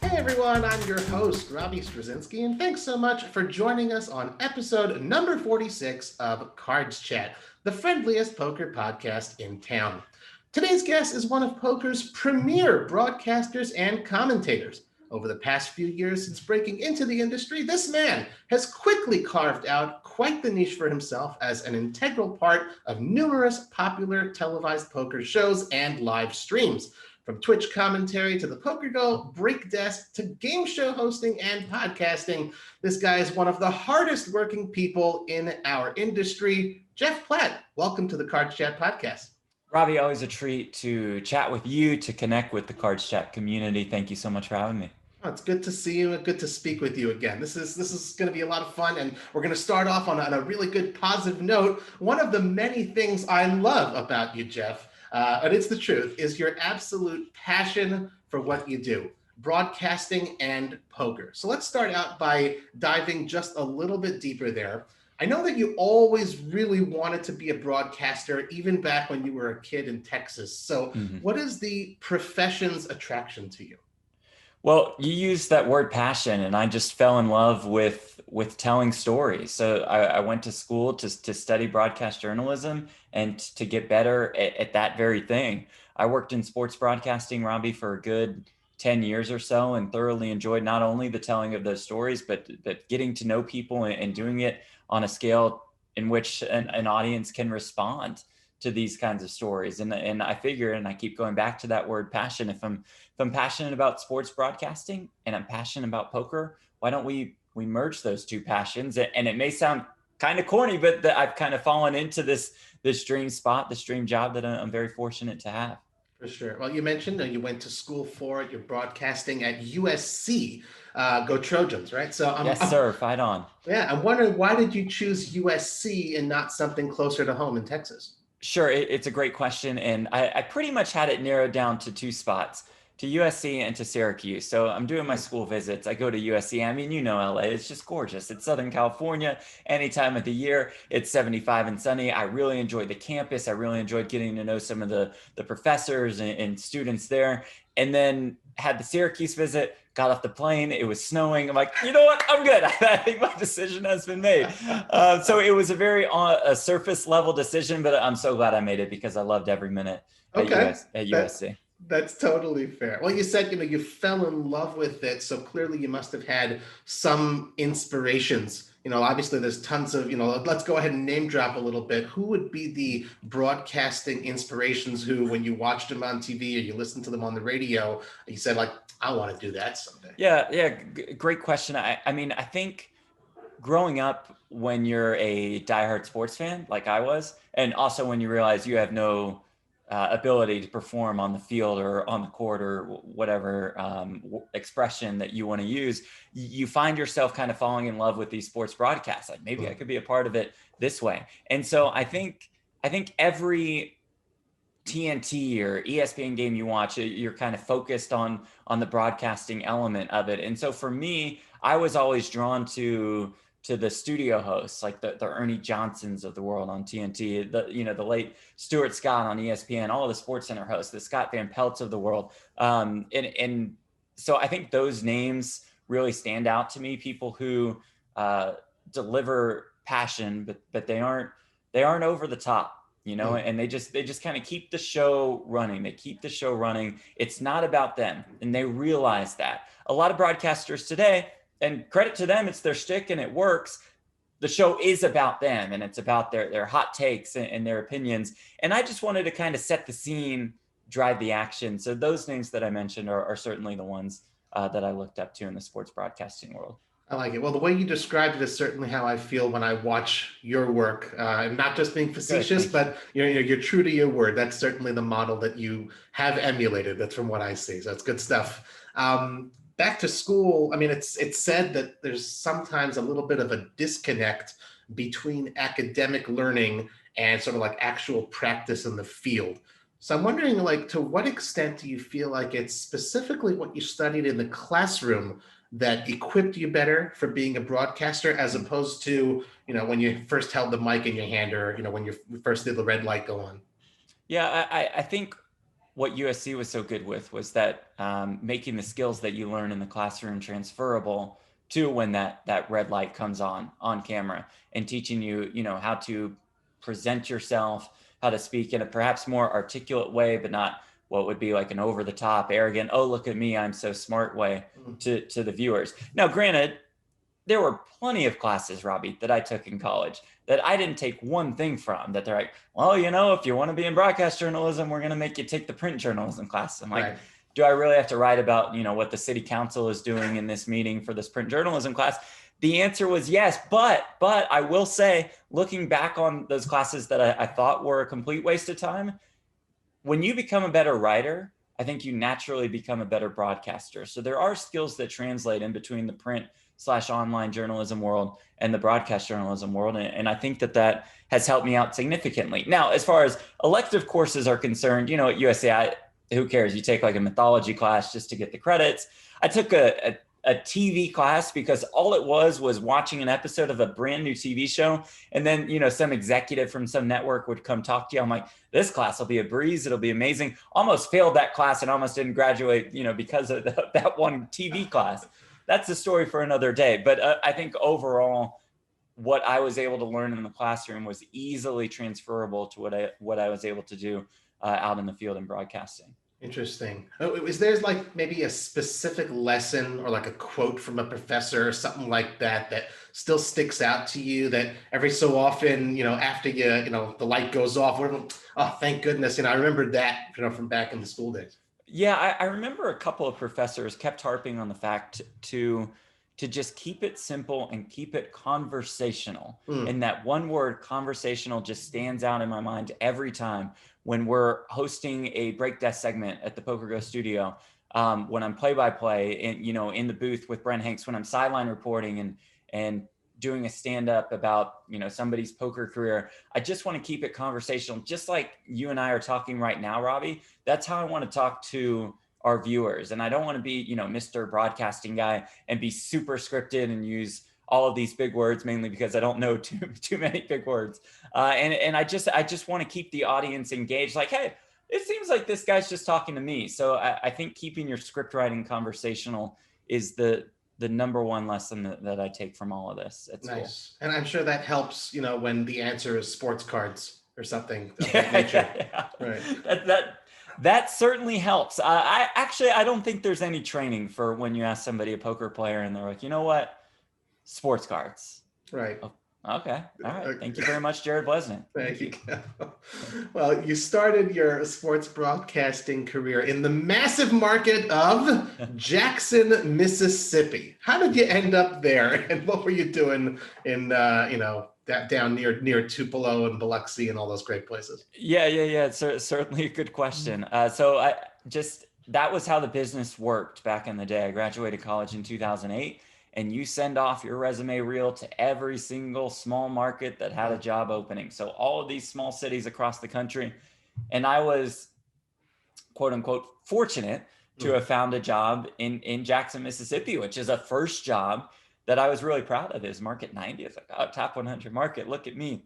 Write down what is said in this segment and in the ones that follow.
Hey everyone, I'm your host, Robbie Strazynski, and thanks so much for joining us on episode number 46 of CardsChat, the friendliest poker podcast in town. Today's guest is one of poker's premier broadcasters and commentators. Over the past few years since breaking into the industry, this man has quickly carved out quite the niche for himself as an integral part of numerous popular televised poker shows and live streams. From Twitch commentary to the PokerGO break desk to game show hosting and podcasting, this guy is one of the hardest working people in our industry. Jeff Platt, welcome to the CardsChat podcast. Robbie, always a treat to chat with you, to connect with the CardsChat community. Thank you so much for having me. Oh, it's good to see you and good to speak with you again. This is going to be a lot of fun, and we're going to start off on a really good positive note. One of the many things I love about you, Jeff, and it's the truth, is your absolute passion for what you do, broadcasting and poker. So let's start out by diving just a little bit deeper there. I know that you always really wanted to be a broadcaster, even back when you were a kid in Texas. So what is the profession's attraction to you? Well, you used that word passion, and I just fell in love with telling stories. So I went to school to study broadcast journalism and to get better at that very thing. I worked in sports broadcasting, Robbie, for a good 10 years or so, and thoroughly enjoyed not only the telling of those stories, but getting to know people and doing it on a scale in which an audience can respond to these kinds of stories. And I figure, and I keep going back to that word passion, if I'm passionate about sports broadcasting and I'm passionate about poker, why don't we merge those two passions? And it may sound kind of corny, but I've kind of fallen into this dream spot, this dream job that I'm very fortunate to have. For sure. Well, you mentioned you went to school for it. You're broadcasting at USC. Go Trojans, right? So Yes, sir. Fight on. Yeah, I'm wondering, why did you choose USC and not something closer to home in Texas? Sure, it's a great question. And I pretty much had it narrowed down to two spots, to USC and to Syracuse. So I'm doing my school visits. I go to USC. I mean, you know, LA, it's just gorgeous. It's Southern California. Any time of the year, it's 75 and sunny. I really enjoyed the campus. I really enjoyed getting to know some of the professors and students there. And then had the Syracuse visit, got off the plane. It was snowing. I'm like, you know what? I'm good. I think my decision has been made. So it was a very surface level decision, but I'm so glad I made it because I loved every minute at USC. That's totally fair. Well, you said, you fell in love with it. So clearly you must have had some inspirations. Obviously there's tons of, let's go ahead and name drop a little bit. Who would be the broadcasting inspirations who, when you watched them on TV or you listened to them on the radio, you said like, I want to do that someday? Yeah. Great question. I mean, I think growing up when you're a diehard sports fan, like I was, and also when you realize you have no ability to perform on the field or on the court or whatever expression that you want to use, you find yourself kind of falling in love with these sports broadcasts. Like maybe I could be a part of it this way. And so I think every TNT or ESPN game you watch, you're kind of focused on the broadcasting element of it. And so for me, I was always drawn to the studio hosts, like the Ernie Johnsons of the world on TNT, the late Stuart Scott on ESPN, all of the Sports Center hosts, the Scott Van Pelts of the world. And so I think those names really stand out to me, people who deliver passion, but they aren't over the top, and they just kind of keep the show running. They keep the show running. It's not about them. And they realize that. A lot of broadcasters today, and credit to them, it's their shtick and it works. The show is about them and it's about their hot takes and their opinions. And I just wanted to kind of set the scene, drive the action. So those names that I mentioned are certainly the ones that I looked up to in the sports broadcasting world. I like it. Well, the way you described it is certainly how I feel when I watch your work. I'm not just being facetious, but you're true to your word. That's certainly the model that you have emulated. That's from what I see. So it's good stuff. Back to school, I mean, it's said that there's sometimes a little bit of a disconnect between academic learning and sort of like actual practice in the field. So I'm wondering, like, to what extent do you feel like it's specifically what you studied in the classroom that equipped you better for being a broadcaster, as opposed to, when you first held the mic in your hand, or, when you first did the red light go on? Yeah, I think what USC was so good with was that making the skills that you learn in the classroom transferable to when that red light comes on camera, and teaching you, how to present yourself, how to speak in a perhaps more articulate way, but not what would be like an over the top, arrogant, oh, look at me, I'm so smart way to the viewers. Now, granted, there were plenty of classes, Robbie, that I took in college that I didn't take one thing from, that they're like, well, if you want to be in broadcast journalism, we're going to make you take the print journalism class. I'm like, right. Do I really have to write about, what the city council is doing in this meeting for this print journalism class? The answer was yes, but I will say, looking back on those classes that I thought were a complete waste of time, when you become a better writer, I think you naturally become a better broadcaster. So there are skills that translate in between the print/online journalism world and the broadcast journalism world. And I think that has helped me out significantly. Now, as far as elective courses are concerned, at USC, who cares? You take like a mythology class just to get the credits. I took a TV class because all it was watching an episode of a brand new TV show. And then, some executive from some network would come talk to you. I'm like, this class will be a breeze. It'll be amazing. Almost failed that class and almost didn't graduate, because of that one TV class. That's the story for another day. But I think overall, what I was able to learn in the classroom was easily transferable to what I was able to do out in the field in broadcasting. Interesting. Is there like maybe a specific lesson or like a quote from a professor or something like that still sticks out to you, that every so often, after the light goes off, oh, thank goodness, I remembered that, from back in the school days? Yeah, I remember a couple of professors kept harping on the fact to just keep it simple and keep it conversational. And that one word, conversational, just stands out in my mind every time when we're hosting a break desk segment at the PokerGO studio, when I'm play-by-play and, in the booth with Brent Hanks, when I'm sideline reporting and doing a stand-up about, somebody's poker career. I just want to keep it conversational, just like you and I are talking right now, Robbie. That's how I want to talk to our viewers. And I don't want to be, Mr. Broadcasting guy and be super scripted and use all of these big words, mainly because I don't know too many big words. And I just want to keep the audience engaged. Like, hey, it seems like this guy's just talking to me. So I think keeping your script writing conversational is the number one lesson that I take from all of this at school. Nice. And I'm sure that helps, when the answer is sports cards or something of that nature. Yeah. Right. That certainly helps. I don't think there's any training for when you ask somebody, a poker player, and they're like, you know what? Sports cards. Right. Oh, okay. All right. Thank you very much, Jared Blesnick. Thank you. Well, you started your sports broadcasting career in the massive market of Jackson, Mississippi. How did you end up there? And what were you doing in, that down near Tupelo and Biloxi and all those great places? Yeah. It's certainly a good question. So that was how the business worked back in the day. I graduated college in 2008. And you send off your resume reel to every single small market that had a job opening. So all of these small cities across the country. And I was, quote unquote, fortunate to have found a job in Jackson, Mississippi, which is a first job that I was really proud of. It was market 90. It's like, oh, top 100 market. Look at me.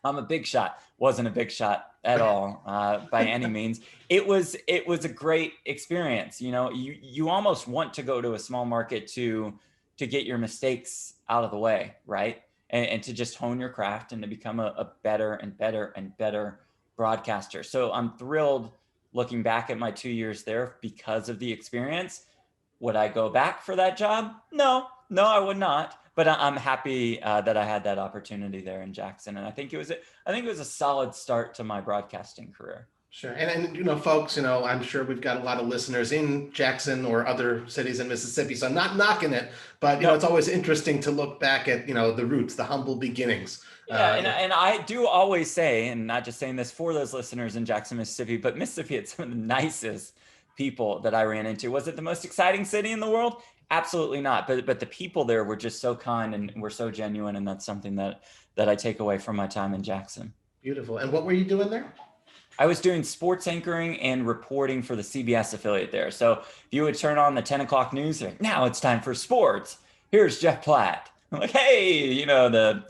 I'm a big shot. Wasn't a big shot at all by any means. It was a great experience. You almost want to go to a small market to get your mistakes out of the way, right? And to just hone your craft and to become a better and better and better broadcaster. So I'm thrilled looking back at my 2 years there because of the experience. Would I go back for that job? No, I would not. But I'm happy that I had that opportunity there in Jackson. And I think it was a solid start to my broadcasting career. Sure. And folks, I'm sure we've got a lot of listeners in Jackson or other cities in Mississippi, so I'm not knocking it, but, it's always interesting to look back at, the roots, the humble beginnings. Yeah. And I do always say, and not just saying this for those listeners in Jackson, Mississippi, but Mississippi had some of the nicest people that I ran into. Was it the most exciting city in the world? Absolutely not. But the people there were just so kind and were so genuine. And that's something that I take away from my time in Jackson. Beautiful. And what were you doing there? I was doing sports anchoring and reporting for the CBS affiliate there. So if you would turn on the 10 o'clock news, like, now it's time for sports. Here's Jeff Platt. I'm like, hey, the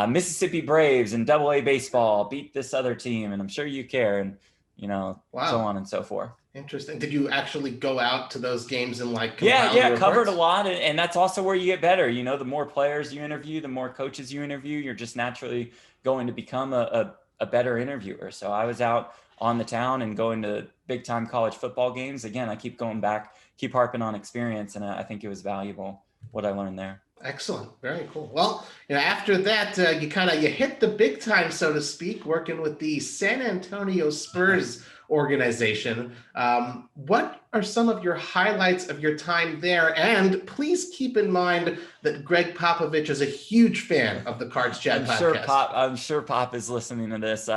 Mississippi Braves in Double-A baseball beat this other team, and I'm sure you care. And so Wow. on and so forth. Interesting. Did you actually go out to those games and like Yeah, compile the covered a reports? lot. And that's also where you get better. The more players you interview, the more coaches you interview, you're just naturally going to become a better interviewer. So I was out on the town and going to big time college football games. Again, I keep going back, keep harping on experience. And I think it was valuable what I learned there. Excellent. Very cool. Well, after that, you hit the big time, so to speak, working with the San Antonio Spurs organization. What are some of your highlights of your time there? And please keep in mind that Greg Popovich is a huge fan of the Cards Chat podcast. I'm sure Pop is listening to this.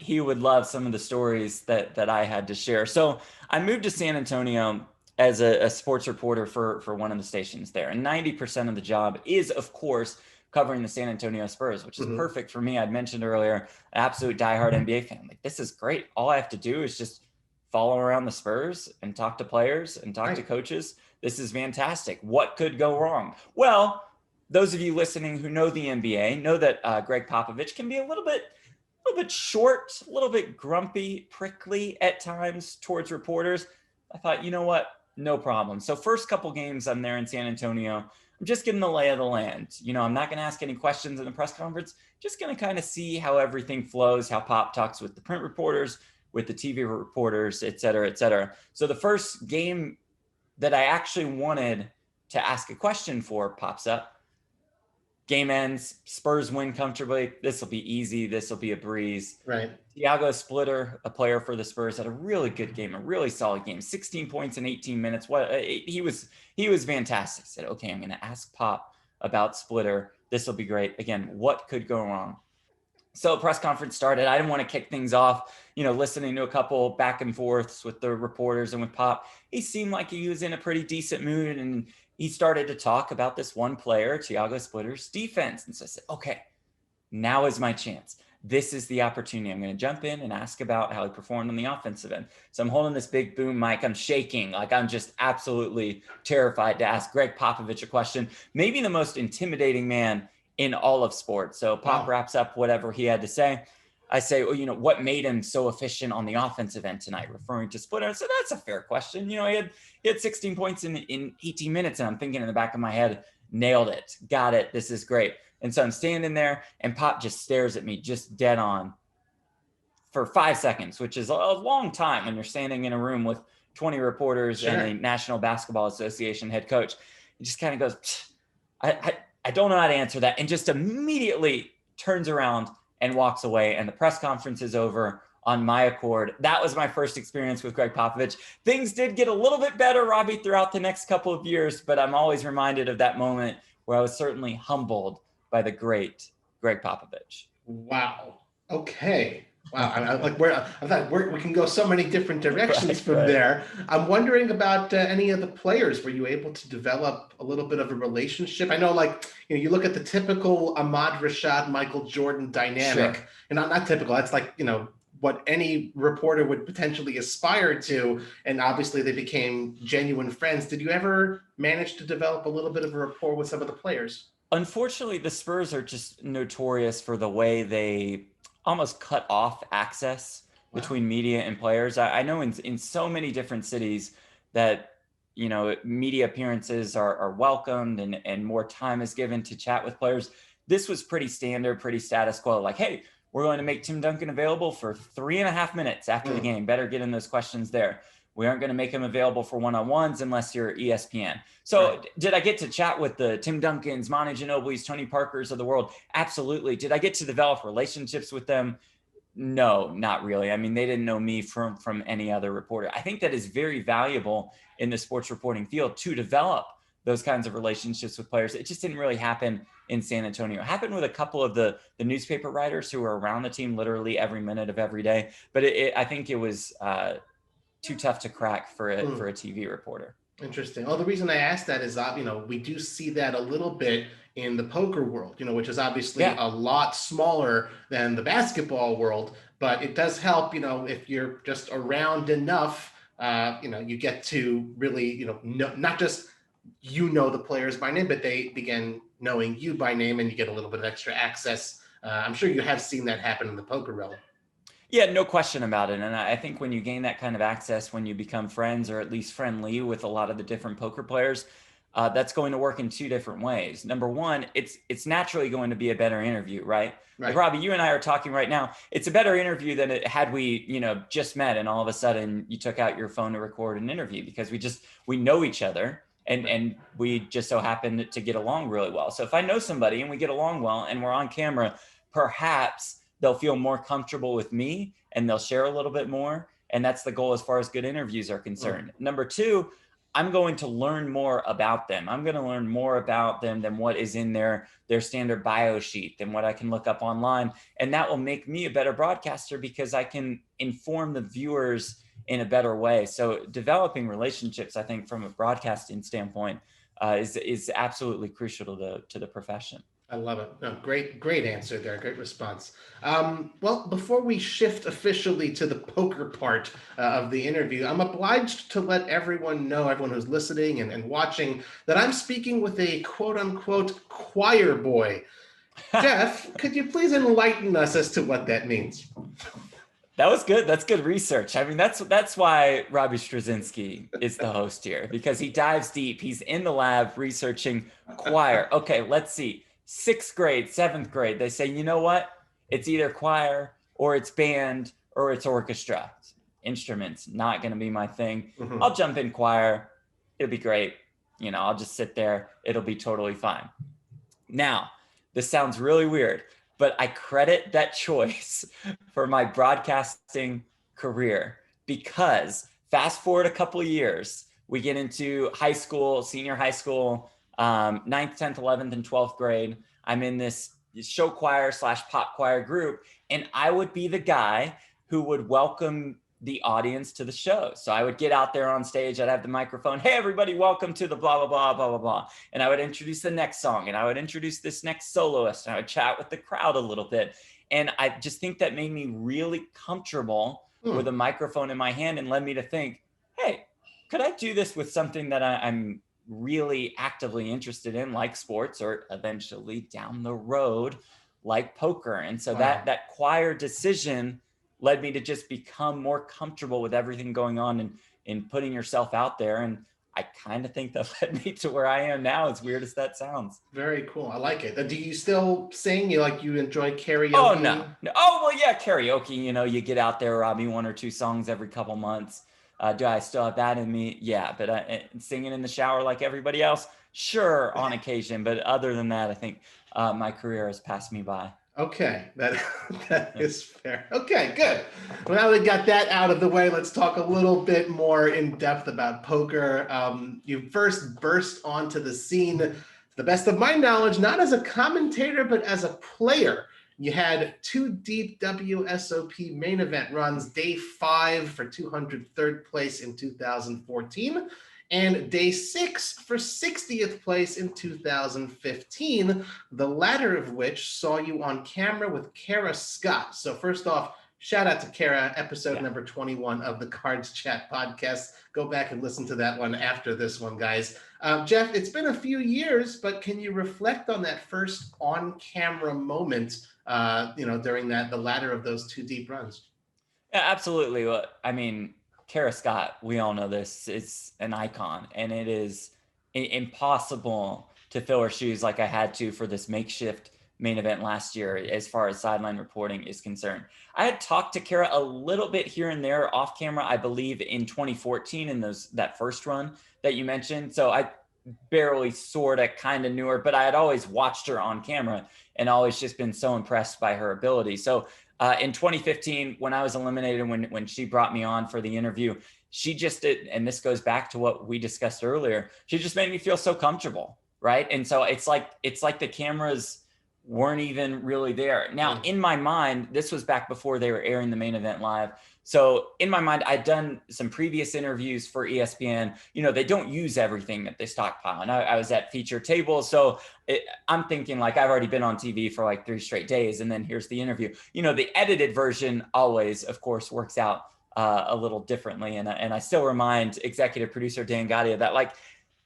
He would love some of the stories that I had to share. So I moved to San Antonio as a sports reporter for one of the stations there. And 90% of the job is, of course, covering the San Antonio Spurs, which is perfect for me. I'd mentioned earlier, absolute diehard NBA fan. Like, this is great. All I have to do is just follow around the Spurs and talk to players and talk to coaches. This is fantastic. What could go wrong? Well, those of you listening who know the NBA know that Greg Popovich can be a little bit short, a little bit grumpy, prickly at times towards reporters. I thought, you know what? No problem. So first couple games I'm there in San Antonio, I'm just getting the lay of the land. I'm not going to ask any questions in the press conference, just going to kind of see how everything flows, how Pop talks with the print reporters, with the TV reporters, et cetera, et cetera. So the first game that I actually wanted to ask a question for pops up. Game ends, Spurs win comfortably. This will be easy. This will be a breeze. Right. Thiago Splitter, a player for the Spurs, had a really good game, a really solid game. 16 points in 18 minutes. He was fantastic. I said, okay, I'm going to ask Pop about Splitter. This will be great. Again, what could go wrong? So press conference started. I didn't want to kick things off, listening to a couple back and forths with the reporters and with Pop. He seemed like he was in a pretty decent mood, and he started to talk about this one player, Thiago Splitter's defense. And so I said, okay, now is my chance. This is the opportunity. I'm going to jump in and ask about how he performed on the offensive end. So I'm holding this big boom mic. I'm shaking. Like, I'm just absolutely terrified to ask Greg Popovich a question, maybe the most intimidating man in all of sports. So Pop wraps up whatever he had to say. I say, well, what made him so efficient on the offensive end tonight, referring to Splitter. So that's a fair question. He had 16 points in 18 minutes. And I'm thinking in the back of my head, nailed it. Got it. This is great. And so I'm standing there and Pop just stares at me just dead on for 5 seconds, which is a long time when you're standing in a room with 20 reporters and a National Basketball Association head coach. He just kind of goes, I don't know how to answer that. And just immediately turns around and walks away. And the press conference is over on my accord. That was my first experience with Greg Popovich. Things did get a little bit better, Robbie, throughout the next couple of years, but I'm always reminded of that moment where I was certainly humbled by the great Greg Popovich. Wow. Okay. Wow. I thought we can go so many different directions from there. I'm wondering about any of the players. Were you able to develop a little bit of a relationship? I know, you look at the typical Ahmad Rashad, Michael Jordan dynamic, and not typical. That's what any reporter would potentially aspire to. And obviously they became genuine friends. Did you ever manage to develop a little bit of a rapport with some of the players? Unfortunately, the Spurs are just notorious for the way they almost cut off access between media and players. I know in so many different cities that, media appearances are welcomed and more time is given to chat with players. This was pretty standard, pretty status quo. Like, hey, we're going to make Tim Duncan available for 3.5 minutes after the game. Better get in those questions there. We aren't going to make him available for one-on-ones unless you're ESPN. So did I get to chat with the Tim Duncans, Manu Ginobili's, Tony Parkers of the world? Absolutely. Did I get to develop relationships with them? No, not really. I mean, they didn't know me from any other reporter. I think that is very valuable in the sports reporting field to develop those kinds of relationships with players. It just didn't really happen in San Antonio. It happened with a couple of the newspaper writers who were around the team literally every minute of every day. But I think it was too tough to crack for a TV reporter. Interesting. Well, the reason I asked that is, we do see that a little bit in the poker world, which is obviously a lot smaller than the basketball world, but it does help, if you're just around enough, you get to really, know, not just, the players by name, but they begin knowing you by name and you get a little bit of extra access. I'm sure you have seen that happen in the poker realm. Yeah, no question about it. And I think when you gain that kind of access, when you become friends or at least friendly with a lot of the different poker players, that's going to work in two different ways. Number one, it's naturally going to be a better interview, right? Like Right. Robbie, you and I are talking right now. It's a better interview than it had we, just met and all of a sudden you took out your phone to record an interview because we know each other and we just so happen to get along really well. So if I know somebody and we get along well and we're on camera, perhaps they'll feel more comfortable with me and they'll share a little bit more. And that's the goal as far as good interviews are concerned. Number two, I'm going to learn more about them. I'm going to learn more about them than what is in their standard bio sheet, than what I can look up online. And that will make me a better broadcaster because I can inform the viewers in a better way. So developing relationships, I think from a broadcasting standpoint, is absolutely crucial to the profession. I love it. No, great answer there. Great response. Well, before we shift officially to the poker part of the interview, I'm obliged to let everyone know, everyone who's listening and watching, that I'm speaking with a quote unquote choir boy. Jeff, could you please enlighten us as to what that means? That was good. That's good research. I mean, that's why Robbie Strazynski is the host here, because he dives deep. He's in the lab researching choir. Okay, let's see. 6th grade, 7th grade, they say, you know what? It's either choir or it's band or it's orchestra. Instruments, not going to be my thing. Mhm. I'll jump in choir. It'll be great. I'll just sit there. It'll be totally fine. Now, this sounds really weird, but I credit that choice for my broadcasting career because fast forward a couple of years, we get into high school, senior high school, 9th, 10th, 11th, and 12th grade. I'm in this show choir / pop choir group, and I would be the guy who would welcome the audience to the show. So I would get out there on stage, I'd have the microphone, hey, everybody, welcome to the blah, blah, blah, blah, blah, blah. And I would introduce the next song, and I would introduce this next soloist, and I would chat with the crowd a little bit. And I just think that made me really comfortable with a microphone in my hand and led me to think, hey, could I do this with something that I'm really actively interested in, like sports, or eventually down the road, like poker? And so that choir decision led me to just become more comfortable with everything going on in putting yourself out there. And I kind of think that led me to where I am now, as weird as that sounds. Very cool. I like it. Do you still sing? You enjoy karaoke? Oh, no. Oh, well, yeah, karaoke. You get out there, Robbie, 1 or 2 songs every couple months. Do I still have that in me? Yeah, but singing in the shower like everybody else? Sure, on occasion. But other than that, I think my career has passed me by. Okay, that is fair. Okay, good. Well, now we got that out of the way, let's talk a little bit more in depth about poker. You first burst onto the scene, to the best of my knowledge, not as a commentator, but as a player. You had 2 deep WSOP main event runs, day 5 for 203rd place in 2014, and day 6 for 60th place in 2015, the latter of which saw you on camera with Kara Scott. So first off, shout out to Kara, episode number 21 of the CardsChat podcast. Go back and listen to that one after this one, guys. Jeff, it's been a few years, but can you reflect on that first on-camera moment, during the latter of those 2 deep runs? Yeah, absolutely. Well, I mean, Kara Scott, we all know this, is an icon, and it is impossible to fill her shoes like I had to for this makeshift main event last year as far as sideline reporting is concerned. I had talked to Kara a little bit here and there off camera, I believe in 2014 in that first run that you mentioned. So I barely sort of kind of knew her, but I had always watched her on camera and always just been so impressed by her ability. So in 2015, when I was eliminated, when she brought me on for the interview, she just did, and this goes back to what we discussed earlier, she just made me feel so comfortable, right? And so it's like the cameras weren't even really there. Now, in my mind, this was back before they were airing the main event live. So in my mind, I'd done some previous interviews for ESPN. They don't use everything that they stockpile. And I was at feature table. So I'm thinking like I've already been on TV for like 3 straight days. And then here's the interview. The edited version always, of course, works out a little differently. And I still remind executive producer Dan Gadia that like,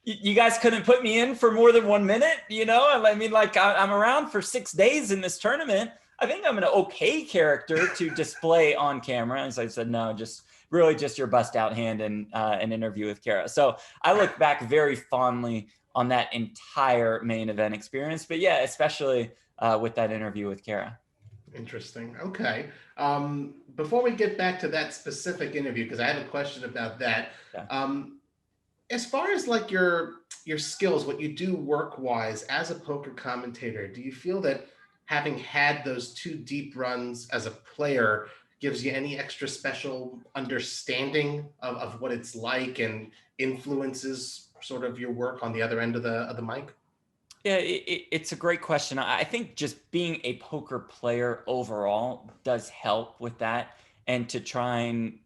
you guys couldn't put me in for more than 1 minute, I mean, like I'm around for 6 days in this tournament. I think I'm an okay character to display on camera. And so I said, no, just really just your bust out hand and an interview with Kara. So I look back very fondly on that entire main event experience. But yeah, especially with that interview with Kara. Interesting. Okay. Before we get back to that specific interview, because I have a question about that. Yeah. As far as like your skills, what you do work wise as a poker commentator, do you feel that having had those two deep runs as a player gives you any extra special understanding of what it's like and influences sort of your work on the other end of the mic? Yeah, it's a great question. I think just being a poker player overall does help with that. And to try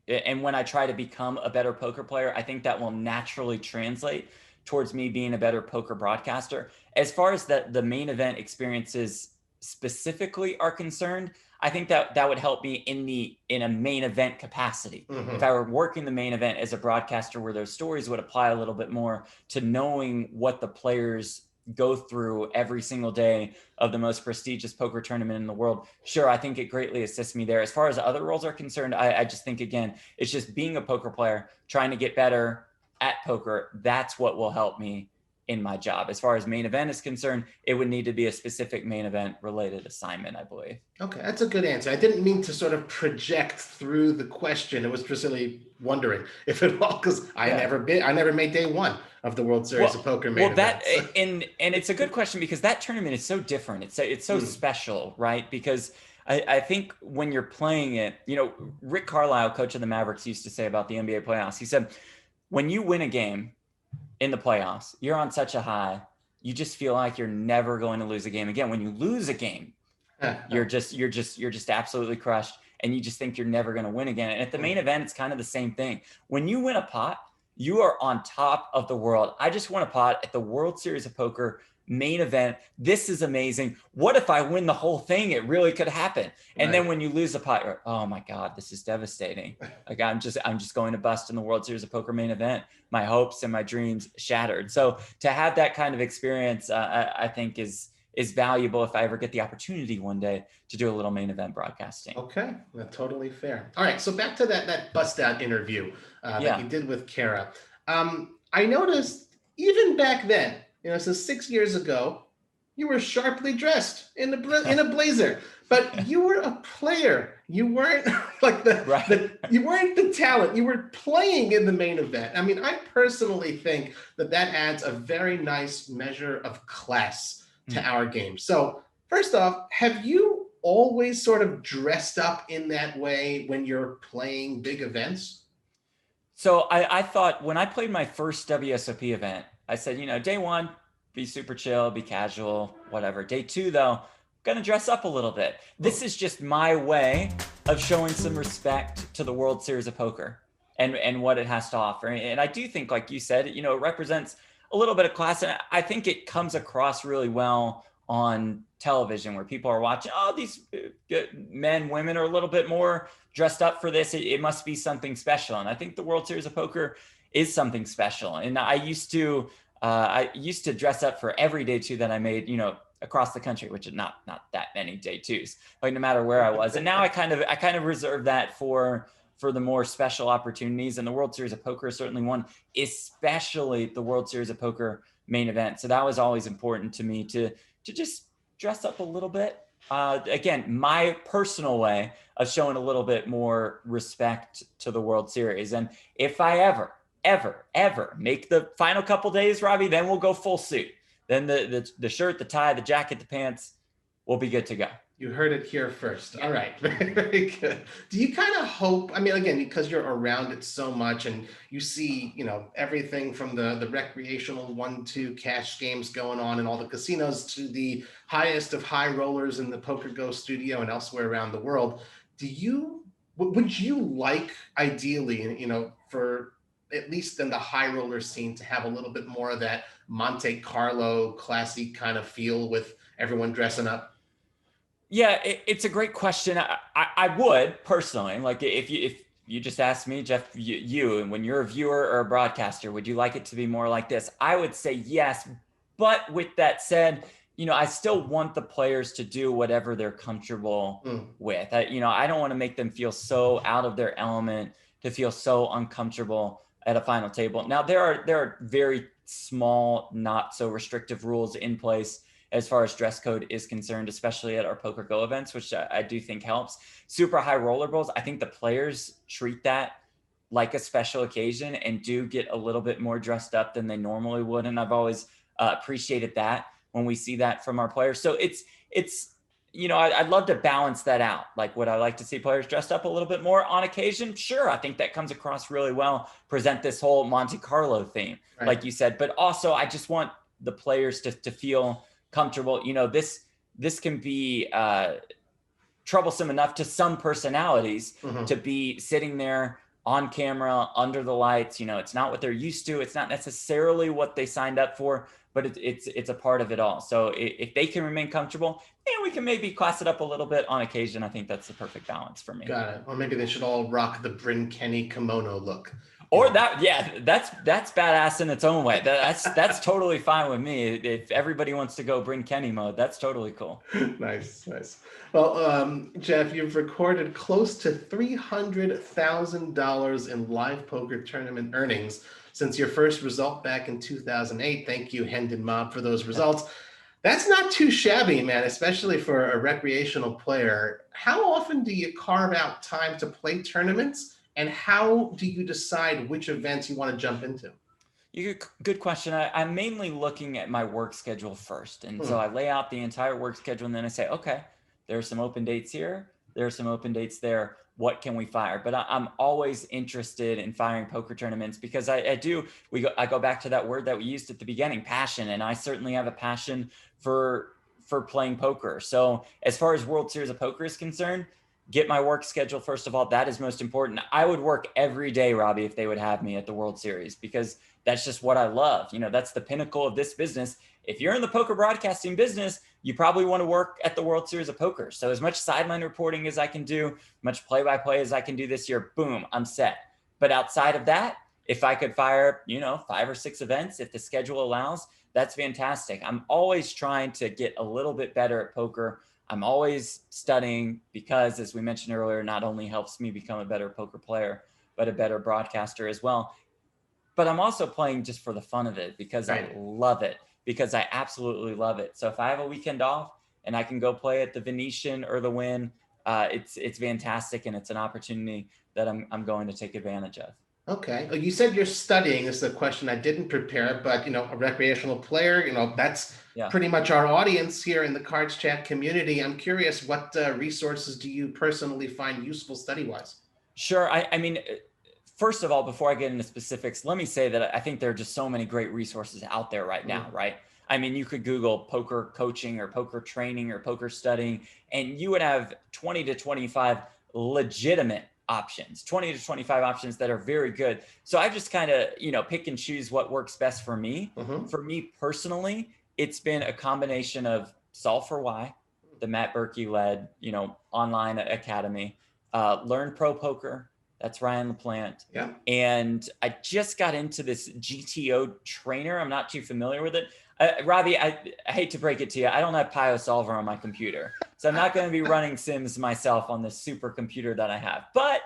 and when I try to become a better poker player, I think that will naturally translate towards me being a better poker broadcaster. As far as the main event experiences specifically are concerned, I think that would help me in a main event capacity. Mm-hmm. If I were working the main event as a broadcaster, where those stories would apply a little bit more to knowing what the players go through every single day of the most prestigious poker tournament in the world. Sure, I think it greatly assists me there. As far as other roles are concerned, I just think, again, it's just being a poker player, trying to get better at poker. That's what will help me in my job. As far as main event is concerned, it would need to be a specific main event related assignment, I believe. Okay, that's a good answer. I didn't mean to sort of project through the question. It was just really wondering if it all, because I never made day one of the World Series of Poker main event. And it's a good question, because that tournament is so different. It's so special, right? Because I think when you're playing it, Rick Carlisle, coach of the Mavericks, used to say about the NBA playoffs, he said, when you win a game in the playoffs, you're on such a high, you just feel like you're never going to lose a game again. When you lose a game, you're just absolutely crushed, and you just think you're never going to win again. And at the main event, it's kind of the same thing. When you win a pot, you are on top of the world. I just won a pot at the World Series of Poker main event. This is amazing. What if I win the whole thing? It really could happen. And then when you lose a pot, you're like, oh my God, this is devastating. Like I'm just going to bust in the World Series of Poker main event. My hopes and my dreams shattered. So to have that kind of experience, I think is valuable if I ever get the opportunity one day to do a little main event broadcasting. Okay, that's totally fair. All right, so back to that bust out interview that you did with Kara. I noticed even back then, so 6 years ago, you were sharply dressed in a blazer, but you were a player. You weren't like you weren't the talent. You were playing in the main event. I mean, I personally think that adds a very nice measure of class to our game. So first off, have you always sort of dressed up in that way when you're playing big events? So I thought when I played my first WSOP event, I said, day one, be super chill, be casual, whatever. Day two, though, I'm going to dress up a little bit. This is just my way of showing some respect to the World Series of Poker and what it has to offer. And I do think, like you said, it represents a little bit of class. And I think it comes across really well on television where people are watching, these men, women are a little bit more dressed up for this. It must be something special. And I think the World Series of Poker is something special. And I used to dress up for every day two that I made, across the country, which is not that many day twos, like no matter where I was. And now I kind of reserve that for the more special opportunities. And the World Series of Poker is certainly one, especially the World Series of Poker main event. So that was always important to me to just dress up a little bit. Again, my personal way of showing a little bit more respect to the World Series. And if I ever make the final couple days, Robbie, then we'll go full suit. Then the shirt, the tie, the jacket, the pants, will be good to go. You heard it here first. All right. Very, very good. Do you kind of hope, I mean, again, because you're around it so much and you see, everything from the recreational 1-2 cash games going on in all the casinos to the highest of high rollers in the PokerGO studio and elsewhere around the world. Would you like ideally, for at least in the high roller scene to have a little bit more of that Monte Carlo classy kind of feel with everyone dressing up? Yeah, it's a great question. I would personally, like if you just asked me, Jeff, you, and when you're a viewer or a broadcaster, would you like it to be more like this? I would say yes. But with that said, I still want the players to do whatever they're comfortable with. I don't want to make them feel so out of their element, to feel so uncomfortable at a final table. Now, there are very small, not so restrictive rules in place as far as dress code is concerned, especially at our PokerGo events, which I do think helps. Super high roller bowls, I think the players treat that like a special occasion and do get a little bit more dressed up than they normally would. And I've always appreciated that when we see that from our players. So it's I'd love to balance that out. Like, would I like to see players dressed up a little bit more on occasion? Sure. I think that comes across really well. Present this whole Monte Carlo theme, right, like you said, but also I just want the players to feel comfortable. This can be troublesome enough to some personalities to be sitting there on camera, under the lights. It's not what they're used to. It's not necessarily what they signed up for, but it's a part of it all. So if they can remain comfortable, we can maybe class it up a little bit on occasion. I think that's the perfect balance for me. Got it. Or maybe they should all rock the Bryn Kenny kimono look. Or that's badass in its own way. That's totally fine with me. If everybody wants to go Bryn Kenny mode, that's totally cool. Nice. Well, Jeff, you've recorded close to $300,000 in live poker tournament earnings since your first result back in 2008. Thank you, Hendon Mob, for those results. That's not too shabby, man, especially for a recreational player. How often do you carve out time to play tournaments, and how do you decide which events you want to jump into? Good question. I'm mainly looking at my work schedule first. And so I lay out the entire work schedule, and then I say, okay, there are some open dates here. There are some open dates there. What can we fire? But I'm always interested in firing poker tournaments because I go back to that word that we used at the beginning, passion. And I certainly have a passion for playing poker. So as far as World Series of Poker is concerned, get my work schedule first of all. That is most important. I would work every day, Robbie, if they would have me at the World Series, because that's just what I love. That's the pinnacle of this business. If you're in the poker broadcasting business, you probably want to work at the World Series of Poker. So as much sideline reporting as I can do, much play-by-play as I can do this year, boom, I'm set. But outside of that, if I could fire, 5 or 6 events, if the schedule allows, that's fantastic. I'm always trying to get a little bit better at poker. I'm always studying because, as we mentioned earlier, not only helps me become a better poker player, but a better broadcaster as well. But I'm also playing just for the fun of it because I love it, because I absolutely love it. So if I have a weekend off and I can go play at the Venetian or the Wynn, it's fantastic, and it's an opportunity that I'm going to take advantage of. Okay. You said you're studying. This is a question I didn't prepare, but, a recreational player, that's pretty much our audience here in the CardsChat community. I'm curious, what resources do you personally find useful study-wise? Sure. I mean, first of all, before I get into specifics, let me say that I think there are just so many great resources out there right now, right? I mean, you could Google poker coaching or poker training or poker studying, and you would have 20 to 25 legitimate options, 20 to 25 options that are very good. So I just kind of, pick and choose what works best for me. For me personally, it's been a combination of Solve for Why, the Matt Berkey led, online academy, Learn Pro Poker. That's Ryan LaPlante. Yeah. And I just got into this GTO trainer. I'm not too familiar with it. Robbie, I hate to break it to you. I don't have Pio Solver on my computer. So I'm not going to be running Sims myself on this super computer that I have. But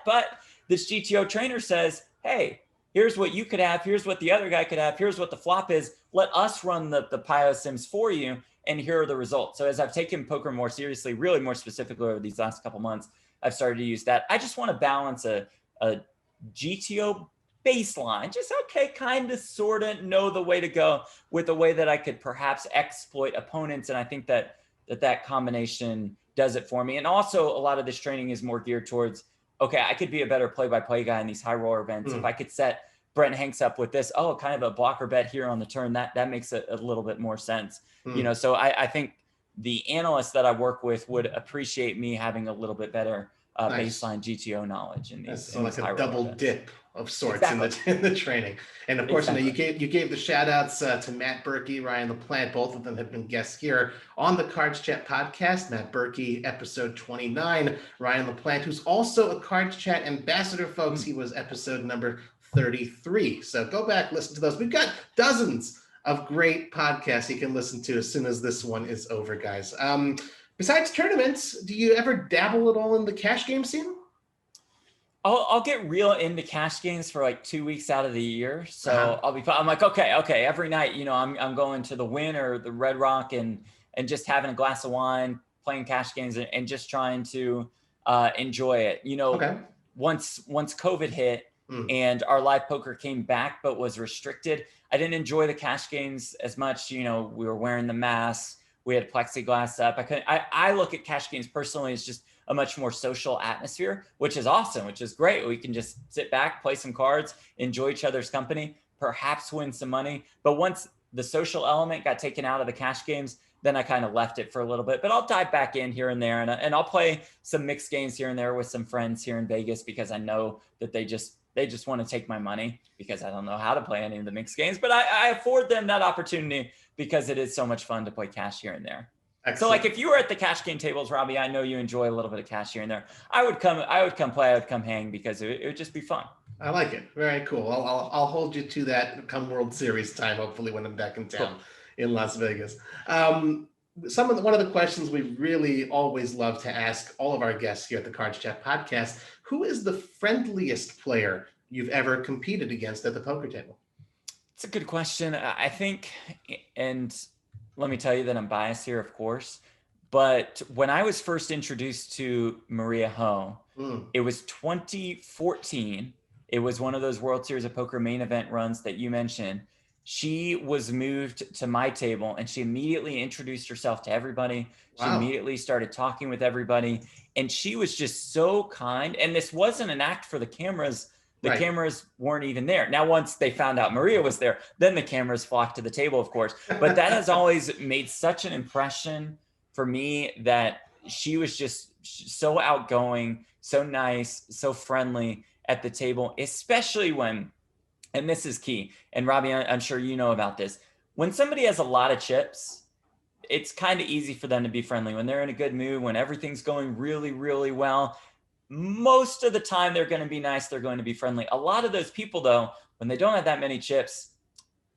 this GTO trainer says, hey, here's what you could have. Here's what the other guy could have. Here's what the flop is. Let us run the Pio Sims for you. And here are the results. So as I've taken poker more seriously, really more specifically over these last couple months, I've started to use that. I just want to balance a GTO baseline, just kind of sort of know the way to go with the way that I could perhaps exploit opponents. And I think that combination does it for me. And also a lot of this training is more geared towards, okay, I could be a better play-by-play guy in these high roller events. If I could set Brent Hanks up with this, kind of a blocker bet here on the turn, that makes it a little bit more sense. So I think the analysts that I work with would appreciate me having a little bit better baseline GTO knowledge in these. So like a double dip of sorts in the training. And of course, you gave the shout outs to Matt Berkey, Ryan LaPlante. Both of them have been guests here on the CardsChat podcast. Matt Berkey, episode 29. Ryan LaPlante, who's also a CardsChat ambassador, folks. He was episode number 33. So go back, listen to those. We've got dozens of great podcasts you can listen to as soon as this one is over, guys. Besides tournaments, do you ever dabble at all in the cash game scene? I'll get real into cash games for like 2 weeks out of the year. So I'm like, okay. Every night, I'm going to the Wynn or the Red Rock and just having a glass of wine, playing cash games and just trying to enjoy it. Once COVID hit and our live poker came back, but was restricted, I didn't enjoy the cash games as much. We were wearing the masks, we had plexiglass up. I look at cash games personally as just a much more social atmosphere, which is awesome, which is great. We can just sit back, play some cards, enjoy each other's company, perhaps win some money. But once the social element got taken out of the cash games, then I kind of left it for a little bit. But I'll dive back in here and there, and I'll play some mixed games here and there with some friends here in Vegas because I know that they just want to take my money because I don't know how to play any of the mixed games. But I afford them that opportunity because it is so much fun to play cash here and there. Excellent. So like if you were at the cash game tables, Robbie, I know you enjoy a little bit of cash here and there. I would come play, I would come hang because it would just be fun. I like it. Very cool. I'll hold you to that come World Series time, hopefully when I'm back in town in Las Vegas. One of the questions we really always love to ask all of our guests here at the CardsChat podcast: who is the friendliest player you've ever competed against at the poker table? It's a good question. I think, and let me tell you that I'm biased here, of course, but when I was first introduced to Maria Ho, it was 2014. It was one of those World Series of Poker main event runs that you mentioned. She was moved to my table and she immediately introduced herself to everybody. She immediately started talking with everybody. And she was just so kind. And this wasn't an act for the cameras. The cameras weren't even there. Now, once they found out Maria was there, then the cameras flocked to the table, of course. But that has always made such an impression for me that she was just so outgoing, so nice, so friendly at the table, especially when, and this is key, and Robbie, I'm sure you know about this, when somebody has a lot of chips, it's kind of easy for them to be friendly. When they're in a good mood, when everything's going really, really well, most of the time they're going to be nice, they're going to be friendly. A lot of those people, though, when they don't have that many chips,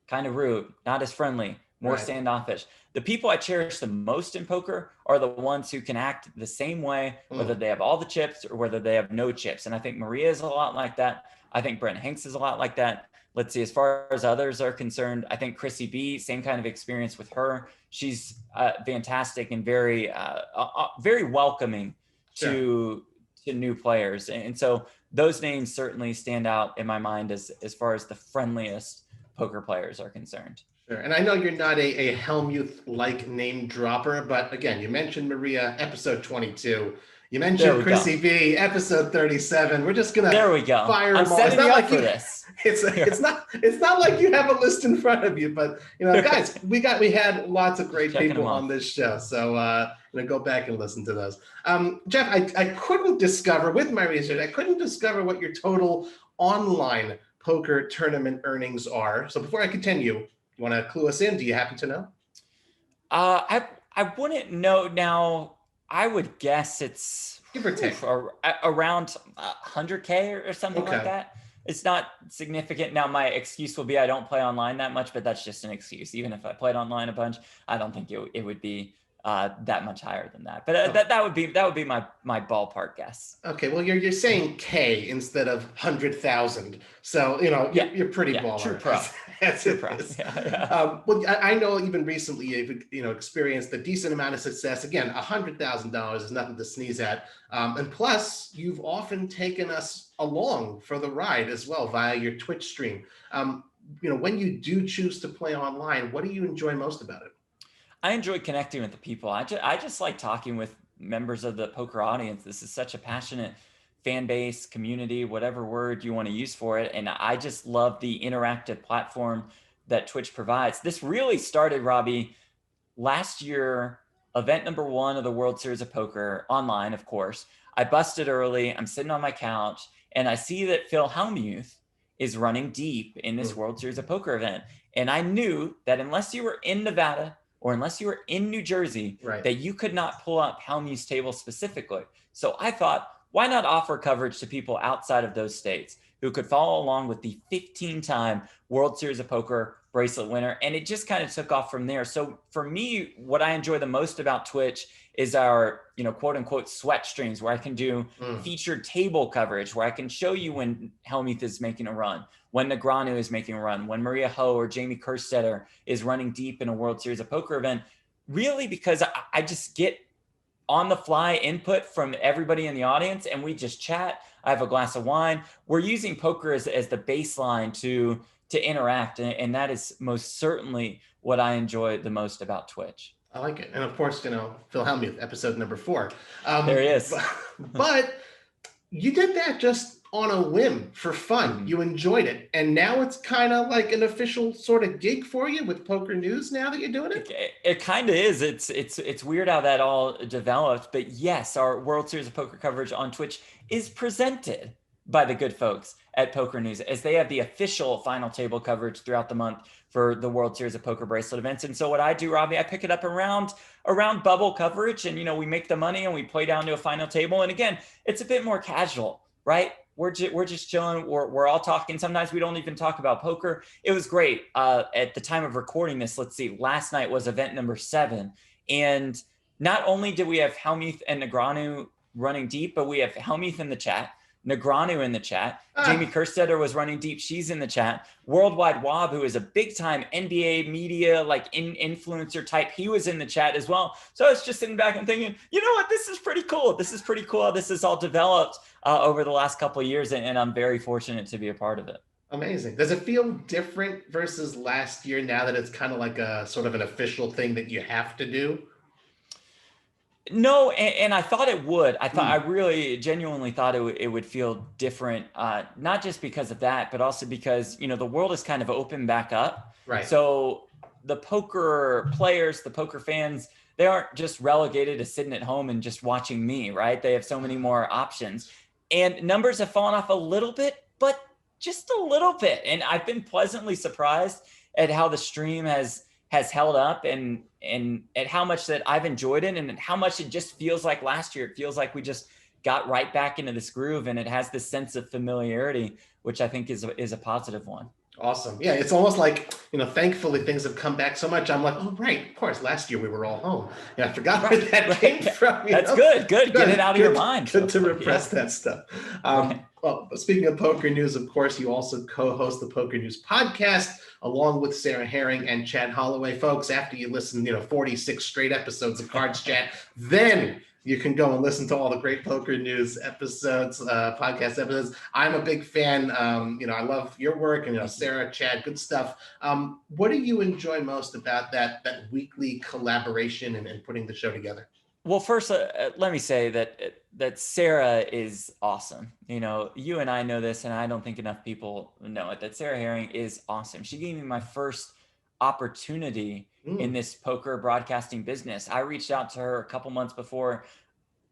kind of rude, not as friendly, more standoffish. The people I cherish the most in poker are the ones who can act the same way, whether they have all the chips or whether they have no chips. And I think Maria is a lot like that. I think Brent Hanks is a lot like that. Let's see, as far as others are concerned, I think Chrissy B, same kind of experience with her. She's fantastic and very, very welcoming to new players. And so those names certainly stand out in my mind as far as the friendliest poker players are concerned. Sure. And I know you're not a Helmuth-like name dropper, but again, you mentioned Maria, episode 22. You mentioned Chrissy B, episode 37. We're just gonna fire them all. I'm setting you up for this. It's not like you have a list in front of you, but guys, we had lots of great people on this show. So go back and listen to those. Jeff, I couldn't discover with my research, I couldn't discover what your total online poker tournament earnings are. So before I continue, you want to clue us in? Do you happen to know? I wouldn't know now. I would guess it's give or take around 100K or something like that. It's not significant. Now, my excuse will be I don't play online that much, but that's just an excuse. Even if I played online a bunch, I don't think it would be that much higher than that. But that would be my ballpark guess. Okay, well you're saying K instead of 100,000, so you're pretty baller. True pro. True pro. Well, I know even recently you've experienced a decent amount of success. Again, $100,000 is nothing to sneeze at, and plus you've often taken us along for the ride as well via your Twitch stream. When you do choose to play online, what do you enjoy most about it? I enjoy connecting with the people. I just like talking with members of the poker audience. This is such a passionate fan base, community, whatever word you want to use for it. And I just love the interactive platform that Twitch provides. This really started, Robbie, last year, event number 1 of the World Series of Poker, online, of course. I busted early. I'm sitting on my couch, and I see that Phil Hellmuth is running deep in this World Series of Poker event. And I knew that unless you were in Nevada or unless you were in New Jersey, that you could not pull up Hellmuth's table specifically. So I thought, why not offer coverage to people outside of those states? who could follow along with the 15-time World Series of Poker bracelet winner. And it just kind of took off from there. So for me, what I enjoy the most about Twitch is our, quote unquote sweat streams, where I can do featured table coverage, where I can show you when Helmuth is making a run, when Negreanu is making a run, when Maria Ho or Jamie Kerstetter is running deep in a World Series of Poker event, really because I just get on the fly input from everybody in the audience and we just chat. I have a glass of wine. We're using poker as the baseline to interact. And that is most certainly what I enjoy the most about Twitch. I like it. And of course, Phil Hellmuth, episode number 4. There he is. But you did that just on a whim for fun. You enjoyed it. And now it's kind of like an official sort of gig for you with Poker News now that you're doing it? It kind of is. It's weird how that all developed. But yes, our World Series of Poker coverage on Twitch is presented by the good folks at Poker News, as they have the official final table coverage throughout the month for the World Series of Poker bracelet events. And so what I do, Robbie, I pick it up around bubble coverage, and we make the money and we play down to a final table. And again, it's a bit more casual, right? We're just chilling. We're all talking. Sometimes we don't even talk about poker. It was great. At the time of recording this, let's see, last night was event number 7. And not only did we have Helmuth and Negreanu running deep, but we have Helmuth in the chat, Negreanu in the chat. Jamie Kerstetter was running deep. She's in the chat. Worldwide Wob, who is a big time NBA media, influencer type. He was in the chat as well. So I was just sitting back and thinking, you know what? This is pretty cool. This is pretty cool. This is all developed over the last couple of years. And I'm very fortunate to be a part of it. Amazing. Does it feel different versus last year now that it's kind of like a sort of an official thing that you have to do? No, and I thought it would. I really genuinely thought it would feel different, not just because of that, but also because, the world is kind of open back up. Right. So the poker players, the poker fans, they aren't just relegated to sitting at home and just watching me, right? They have so many more options. And numbers have fallen off a little bit, but just a little bit. And I've been pleasantly surprised at how the stream has held up and at how much that I've enjoyed it and how much it just feels like last year. It feels like we just got right back into this groove, and it has this sense of familiarity, which I think is a positive one. Awesome. Yeah, it's almost like, thankfully things have come back so much. I'm like, oh, right, of course, last year we were all home. I forgot where that came from. That's good. Get it out of your mind. Good to repress that stuff. Well, speaking of Poker News, of course, you also co-host the Poker News podcast along with Sarah Herring and Chad Holloway. Folks, after you listen, 46 straight episodes of CardsChat, then you can go and listen to all the great Poker News episodes, podcast episodes. I'm a big fan. I love your work, and Sarah, Chad, good stuff. What do you enjoy most about that weekly collaboration and putting the show together? Well, first, let me say that Sarah is awesome. You and I know this, and I don't think enough people know it, that Sarah Herring is awesome. She gave me my first opportunity in this poker broadcasting business. I reached out to her a couple months before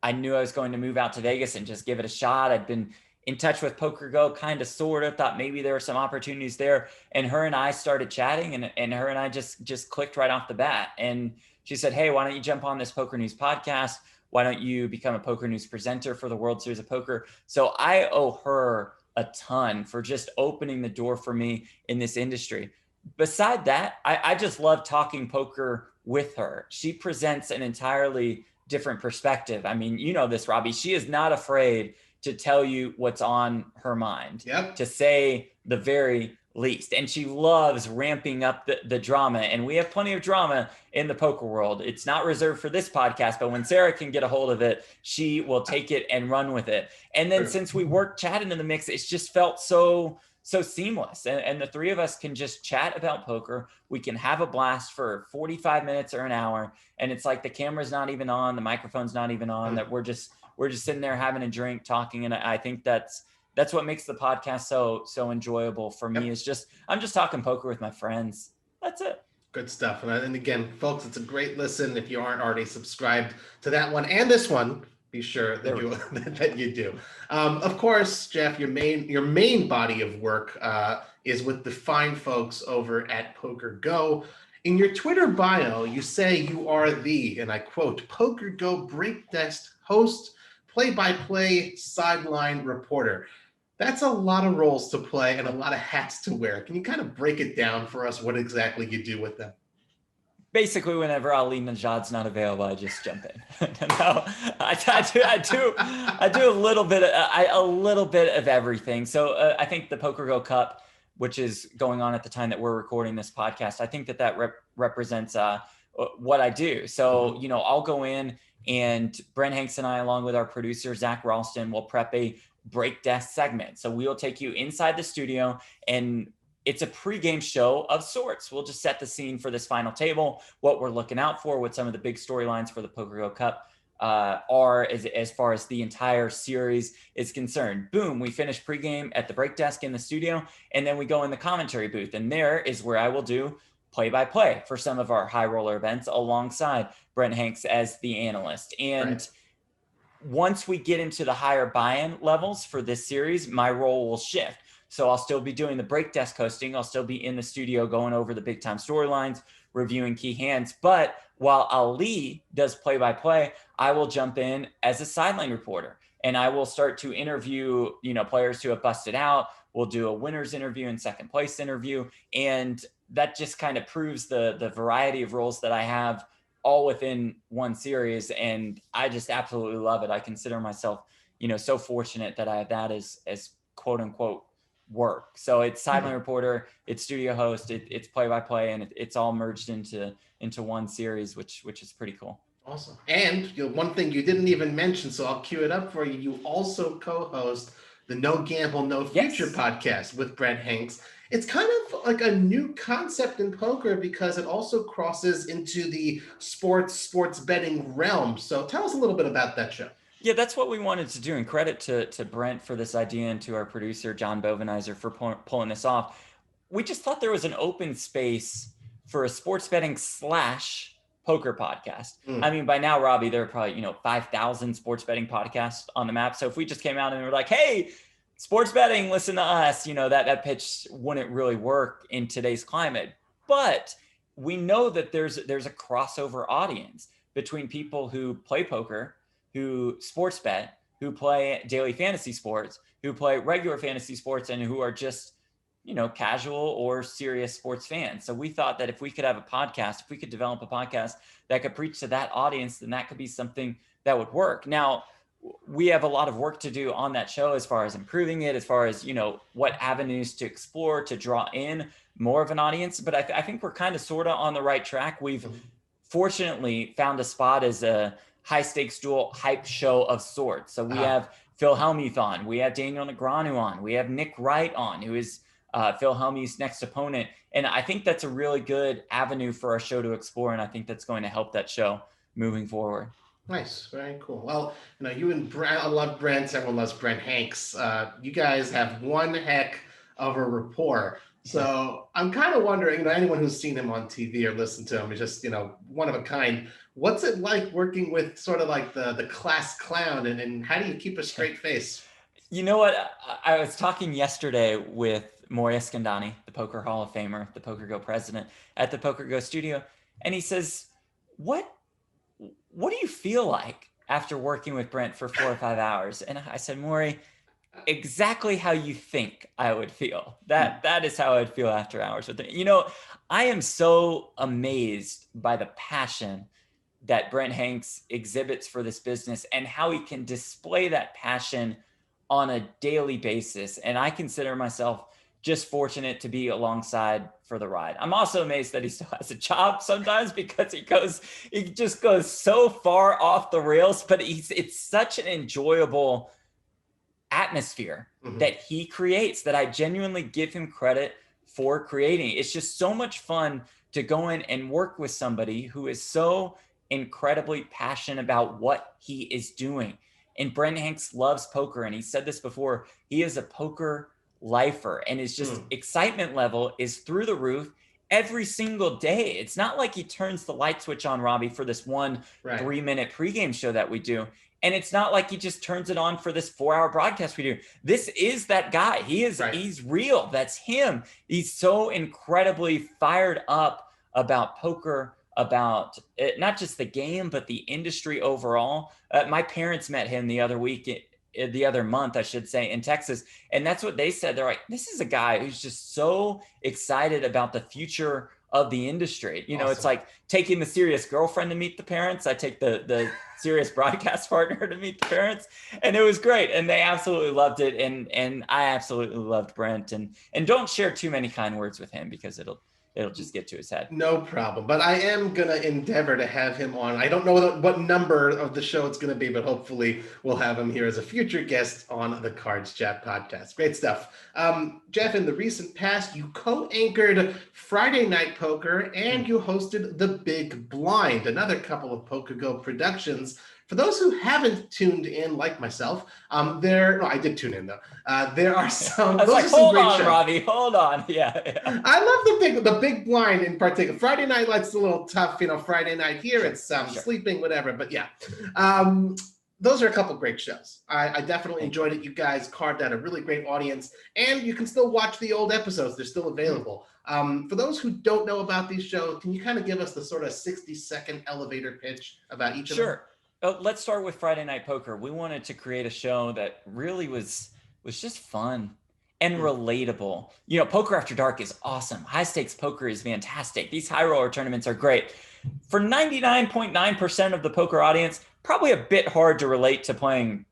I knew I was going to move out to Vegas and just give it a shot. I'd been in touch with PokerGo, kind of, sort of, thought maybe there were some opportunities there. And her and I started chatting, and her and I just clicked right off the bat. And she said, hey, why don't you jump on this Poker News podcast? Why don't you become a Poker News presenter for the World Series of Poker? So I owe her a ton for just opening the door for me in this industry. Beside that, I just love talking poker with her. She presents an entirely different perspective. I mean, you know this, Robbie. She is not afraid to tell you what's on her mind, to say the very least. And she loves ramping up the drama. And we have plenty of drama in the poker world. It's not reserved for this podcast, but when Sarah can get a hold of it, she will take it and run with it. And then since we worked Chad into the mix, it's just felt so seamless. And the three of us can just chat about poker. We can have a blast for 45 minutes or an hour. And it's like the camera's not even on, the microphone's not even on, that we're just sitting there having a drink, talking. And I think that's what makes the podcast so enjoyable for me. Is just, I'm just talking poker with my friends. That's it. Good stuff. And again, folks, it's a great listen. If you aren't already subscribed to that one and this one, be sure that you do. Of course, Jeff, your main body of work is with the fine folks over at PokerGo. In your Twitter bio, you say you are the, and I quote, PokerGo break desk host, play-by-play sideline reporter. That's a lot of roles to play and a lot of hats to wear. Can you kind of break it down for us what exactly you do with them? Basically, whenever Ali Najad's not available, I just jump in. No, I do a little bit of everything. So I think the PokerGo Cup, which is going on at the time that we're recording this podcast, I think that represents what I do. So I'll go in, and Brent Hanks and I, along with our producer Zach Ralston, will prep a break desk segment. So we will take you inside the studio, and it's a pregame show of sorts. We'll just set the scene for this final table, what we're looking out for, what some of the big storylines for the PokerGo Cup are as far as the entire series is concerned. Boom, we finish pregame at the break desk in the studio, and then we go in the commentary booth. And there is where I will do play-by-play for some of our high roller events alongside Brent Hanks as the analyst. And once we get into the higher buy-in levels for this series, my role will shift. So I'll still be doing the break desk hosting. I'll still be in the studio going over the big time storylines, reviewing key hands. But while Ali does play-by-play, I will jump in as a sideline reporter, and I will start to interview, players who have busted out. We'll do a winner's interview and second place interview. And that just kind of proves the variety of roles that I have all within one series. And I just absolutely love it. I consider myself, so fortunate that I have that as quote unquote work. So it's sideline reporter, it's studio host, it's play-by-play, and it's all merged into one series, which is pretty cool. Awesome. And one thing you didn't even mention, so I'll cue it up for you. You also co-host the No Gamble, No Future podcast with Brent Hanks. It's kind of like a new concept in poker because it also crosses into the sports betting realm. So tell us a little bit about that show. Yeah, that's what we wanted to do. And credit to Brent for this idea, and to our producer, John Bovenizer, for pulling this off. We just thought there was an open space for a sports betting / poker podcast. I mean, by now, Robbie, there are probably, 5,000 sports betting podcasts on the map. So if we just came out and were like, hey, sports betting, listen to us, that pitch wouldn't really work in today's climate. But we know that there's a crossover audience between people who play poker, who sports bet, who play daily fantasy sports, who play regular fantasy sports, and who are just, casual or serious sports fans. So we thought that if we could have a podcast, if we could develop a podcast that could preach to that audience, then that could be something that would work. Now, we have a lot of work to do on that show as far as improving it, as far as, what avenues to explore to draw in more of an audience. But I think we're kind of sort of on the right track. We've fortunately found a spot as a high stakes dual hype show of sorts. So we have Phil Hellmuth on, we have Daniel Negreanu on, we have Nick Wright on, who is Phil Hellmuth's next opponent. And I think that's a really good avenue for our show to explore. And I think that's going to help that show moving forward. Nice. Very cool. Well, you and Brent, I love Brent. Everyone loves Brent Hanks. You guys have one heck of a rapport. So I'm kind of wondering, anyone who's seen him on TV or listened to him is just, one of a kind. What's it like working with sort of like the class clown, and how do you keep a straight face? You know what? I was talking yesterday with Maury Escandani, the Poker Hall of Famer, the PokerGo president, at the PokerGo studio. And he says, what do you feel like after working with Brent for 4 or 5 hours? And I said, Maury, exactly how you think I would feel. That is how I'd feel after hours with him. I am so amazed by the passion that Brent Hanks exhibits for this business and how he can display that passion on a daily basis. And I consider myself just fortunate to be alongside for the ride. I'm also amazed that he still has a job sometimes, because he just goes so far off the rails, but it's such an enjoyable atmosphere that he creates that I genuinely give him credit for creating. It's just so much fun to go in and work with somebody who is so incredibly passionate about what he is doing. And Brent Hanks loves poker. And he said this before, he is a poker lifer, and his just excitement level is through the roof every single day. It's not like he turns the light switch on, Robbie, for this 3-minute pregame show that we do. And it's not like he just turns it on for this 4-hour broadcast we do. This is that guy. He's real. That's him. He's so incredibly fired up about poker, about not just the game, but the industry overall. My parents met him the other week the other month, I should say, in Texas. And that's what they said. They're like, this is a guy who's just so excited about the future of the industry. You know, Awesome. it's like taking the serious girlfriend to meet the parents. I take the serious broadcast partner to meet the parents. And it was great. And they absolutely loved it. And I absolutely loved Brent. And don't share too many kind words with him because it'll just get to his head. No problem. But I am going to endeavor to have him on. I don't know what number of the show it's going to be, but hopefully we'll have him here as a future guest on the Cards Chat podcast. Great stuff. Jeff, in the recent past, you co-anchored Friday Night Poker and you hosted The Big Blind, another couple of PokerGo productions. For those who haven't tuned in, like myself, I did tune in though. There are some. I was like, hold on, Robbie, hold on. Yeah. I love the big blind in particular. Friday night light's a little tough, Friday night here, it's sleeping, whatever. But yeah, those are a couple great shows. I definitely enjoyed it. You guys carved out a really great audience, and you can still watch the old episodes. They're still available. For those who don't know about these shows, can you kind of give us the sort of 60-second elevator pitch about each of them? Sure. Let's start with Friday Night Poker. We wanted to create a show that really was just fun and relatable. Poker After Dark is awesome. High stakes poker is fantastic. These high roller tournaments are great. For 99.9% of the poker audience, probably a bit hard to relate to playing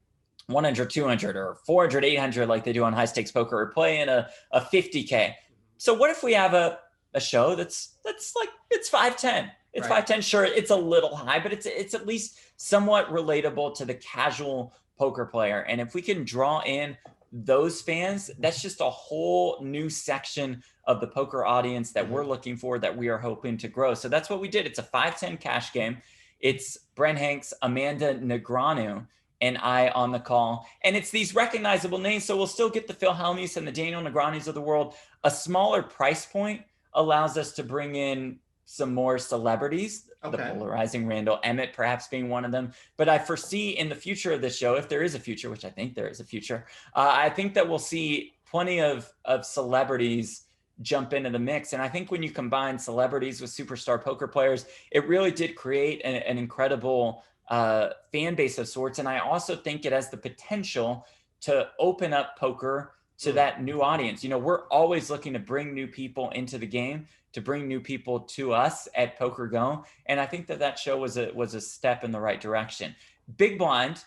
100, 200 or 400, 800 like they do on high stakes poker, or playing a 50K. So what if we have a show that's like, it's 510. It's 510. Sure, it's a little high, but it's at least somewhat relatable to the casual poker player. And if we can draw in those fans, that's just a whole new section of the poker audience that we're looking for, that we are hoping to grow. So that's what we did. It's a 510 cash game. It's Brent Hanks, Amanda Negreanu, and I on the call. And it's these recognizable names. So we'll still get the Phil Hellmuths and the Daniel Negreanus of the world. A smaller price point allows us to bring in some more celebrities, the polarizing Randall Emmett perhaps being one of them. But I foresee in the future of this show, if there is a future, which I think there is a future, I think that we'll see plenty of celebrities jump into the mix. And I think when you combine celebrities with superstar poker players, it really did create an incredible fan base of sorts. And I also think it has the potential to open up poker to that new audience. We're always looking to bring new people into the game, to bring new people to us at PokerGo. And I think that show was a step in the right direction. Big Blind,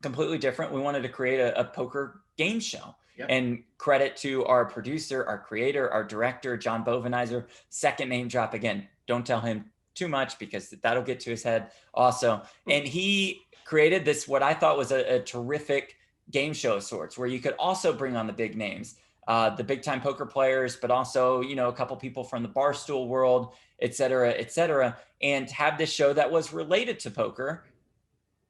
completely different. We wanted to create a poker game show. Yep. And credit to our producer, our creator, our director, John Bovenizer. Second name drop again. Don't tell him too much because that'll get to his head also. And he created this, what I thought was a terrific game show of sorts, where you could also bring on the big names, the big time poker players, but also, a couple people from the Barstool world, et cetera, and have this show that was related to poker,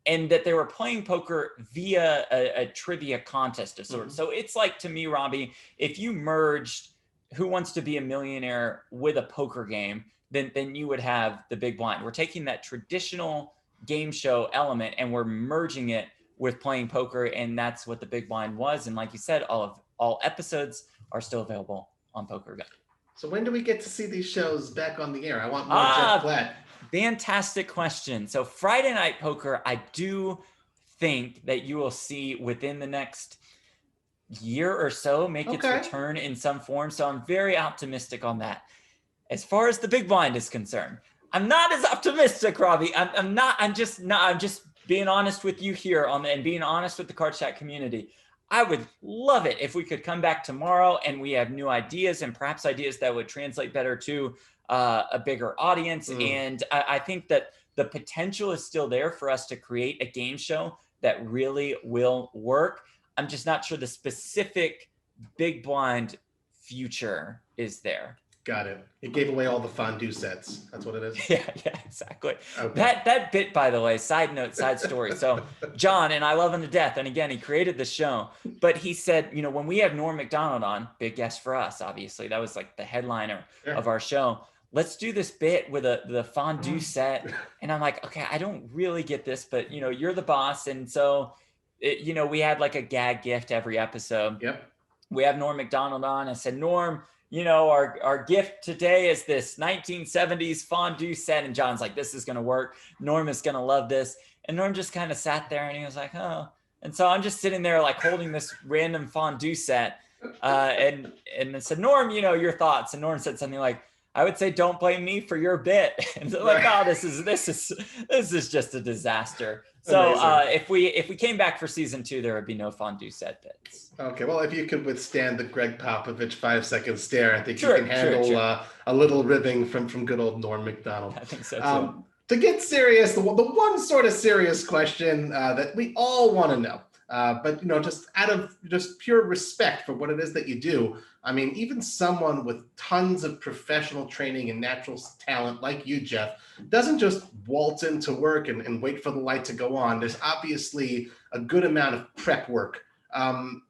and that they were playing poker via a trivia contest of sorts. So it's like, to me, Robbie, if you merged Who Wants to Be a Millionaire with a poker game, then you would have the Big Blind. We're taking that traditional game show element and we're merging it with playing poker, and that's what the Big Blind was. And like you said, all episodes are still available on PokerGo. So when do we get to see these shows back on the air? I want more Jeff Platt. Fantastic question. So Friday Night Poker, I do think that you will see within the next year or so make its return in some form. So I'm very optimistic on that. As far as the Big Blind is concerned, I'm not as optimistic, Robbie. I'm just being honest with you here and being honest with the CardsChat community. I would love it if we could come back tomorrow and we have new ideas, and perhaps ideas that would translate better to a bigger audience. And I think that the potential is still there for us to create a game show that really will work. I'm just not sure the specific Big Blind future is there. Got it. It gave away all the fondue sets. That's what it is. Yeah, exactly. Okay. That bit, by the way, side note, side story. So John, and I love him to death, and again, he created the show, but he said, when we have Norm Macdonald on, big guest for us, obviously, that was like the headliner of our show. Let's do this bit with the fondue set. And I'm like, okay, I don't really get this, but you're the boss. And so, we had like a gag gift every episode. Yep. We have Norm Macdonald on. I said, Norm, our gift today is this 1970s fondue set. And John's like, this is going to work. Norm is going to love this. And Norm just kind of sat there and he was like, oh, And so I'm just sitting there like holding this random fondue set. And I said, Norm, your thoughts. And Norm said something like, I would say, don't blame me for your bit. And they're like, oh, this is just a disaster. So if we came back for season 2, there would be no fondue set bits. Okay, well, if you could withstand the Greg Popovich 5-second stare, I think you can handle a little ribbing from good old Norm Macdonald. I think so too. To get serious, the one sort of serious question that we all want to know, but just out of just pure respect for what it is that you do, I mean, even someone with tons of professional training and natural talent like you, Jeff, doesn't just waltz into work and wait for the light to go on. There's obviously a good amount of prep work. Can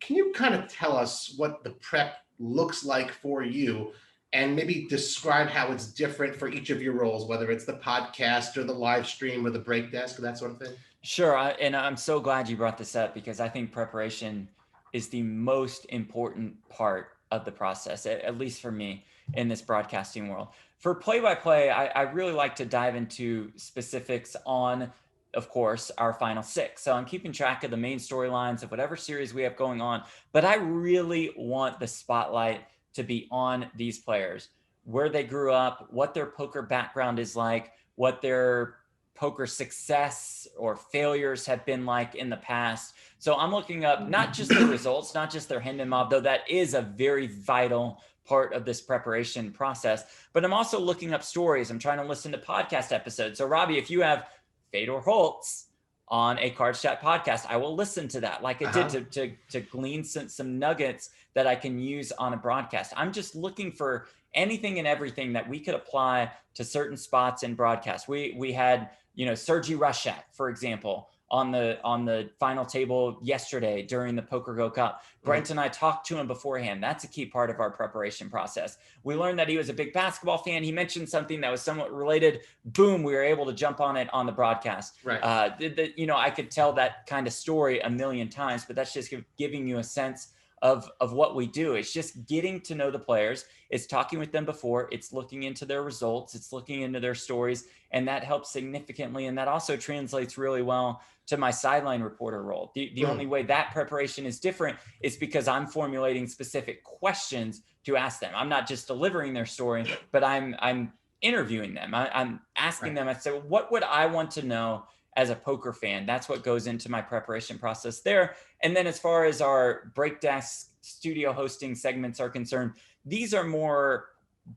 you kind of tell us what the prep looks like for you, and maybe describe how it's different for each of your roles, whether it's the podcast or the live stream or the break desk, or that sort of thing? Sure. And I'm so glad you brought this up, because I think preparation is the most important part of the process, at least for me in this broadcasting world. For play-by-play, I really like to dive into specifics on, of course, our final 6. So I'm keeping track of the main storylines of whatever series we have going on, but I really want the spotlight to be on these players, where they grew up, what their poker background is like, what their poker success or failures have been like in the past. So I'm looking up not just the results, not just their hand and mob, though that is a very vital part of this preparation process, but I'm also looking up stories. I'm trying to listen to podcast episodes. So Robbie, if you have Fedor Holtz on a CardsChat podcast, I will listen to that, like I did to glean some nuggets that I can use on a broadcast. I'm just looking for anything and everything that we could apply to certain spots in broadcast. We had, Sergey Rushak, for example, on the final table yesterday during the PokerGO Cup. Brent and I talked to him beforehand. That's a key part of our preparation process. We learned that he was a big basketball fan. He mentioned something that was somewhat related. Boom, we were able to jump on it on the broadcast. Right. I could tell that kind of story a million times, but that's just giving you a sense of what we do. It's just getting to know the players. It's talking with them before. It's looking into their results. It's looking into their stories. And that helps significantly. And that also translates really well to my sideline reporter role. The only way that preparation is different is because I'm formulating specific questions to ask them. I'm not just delivering their story, but I'm interviewing them. I'm asking them, I say, what would I want to know as a poker fan? That's what goes into my preparation process there. And then as far as our breakdesk studio hosting segments are concerned, these are more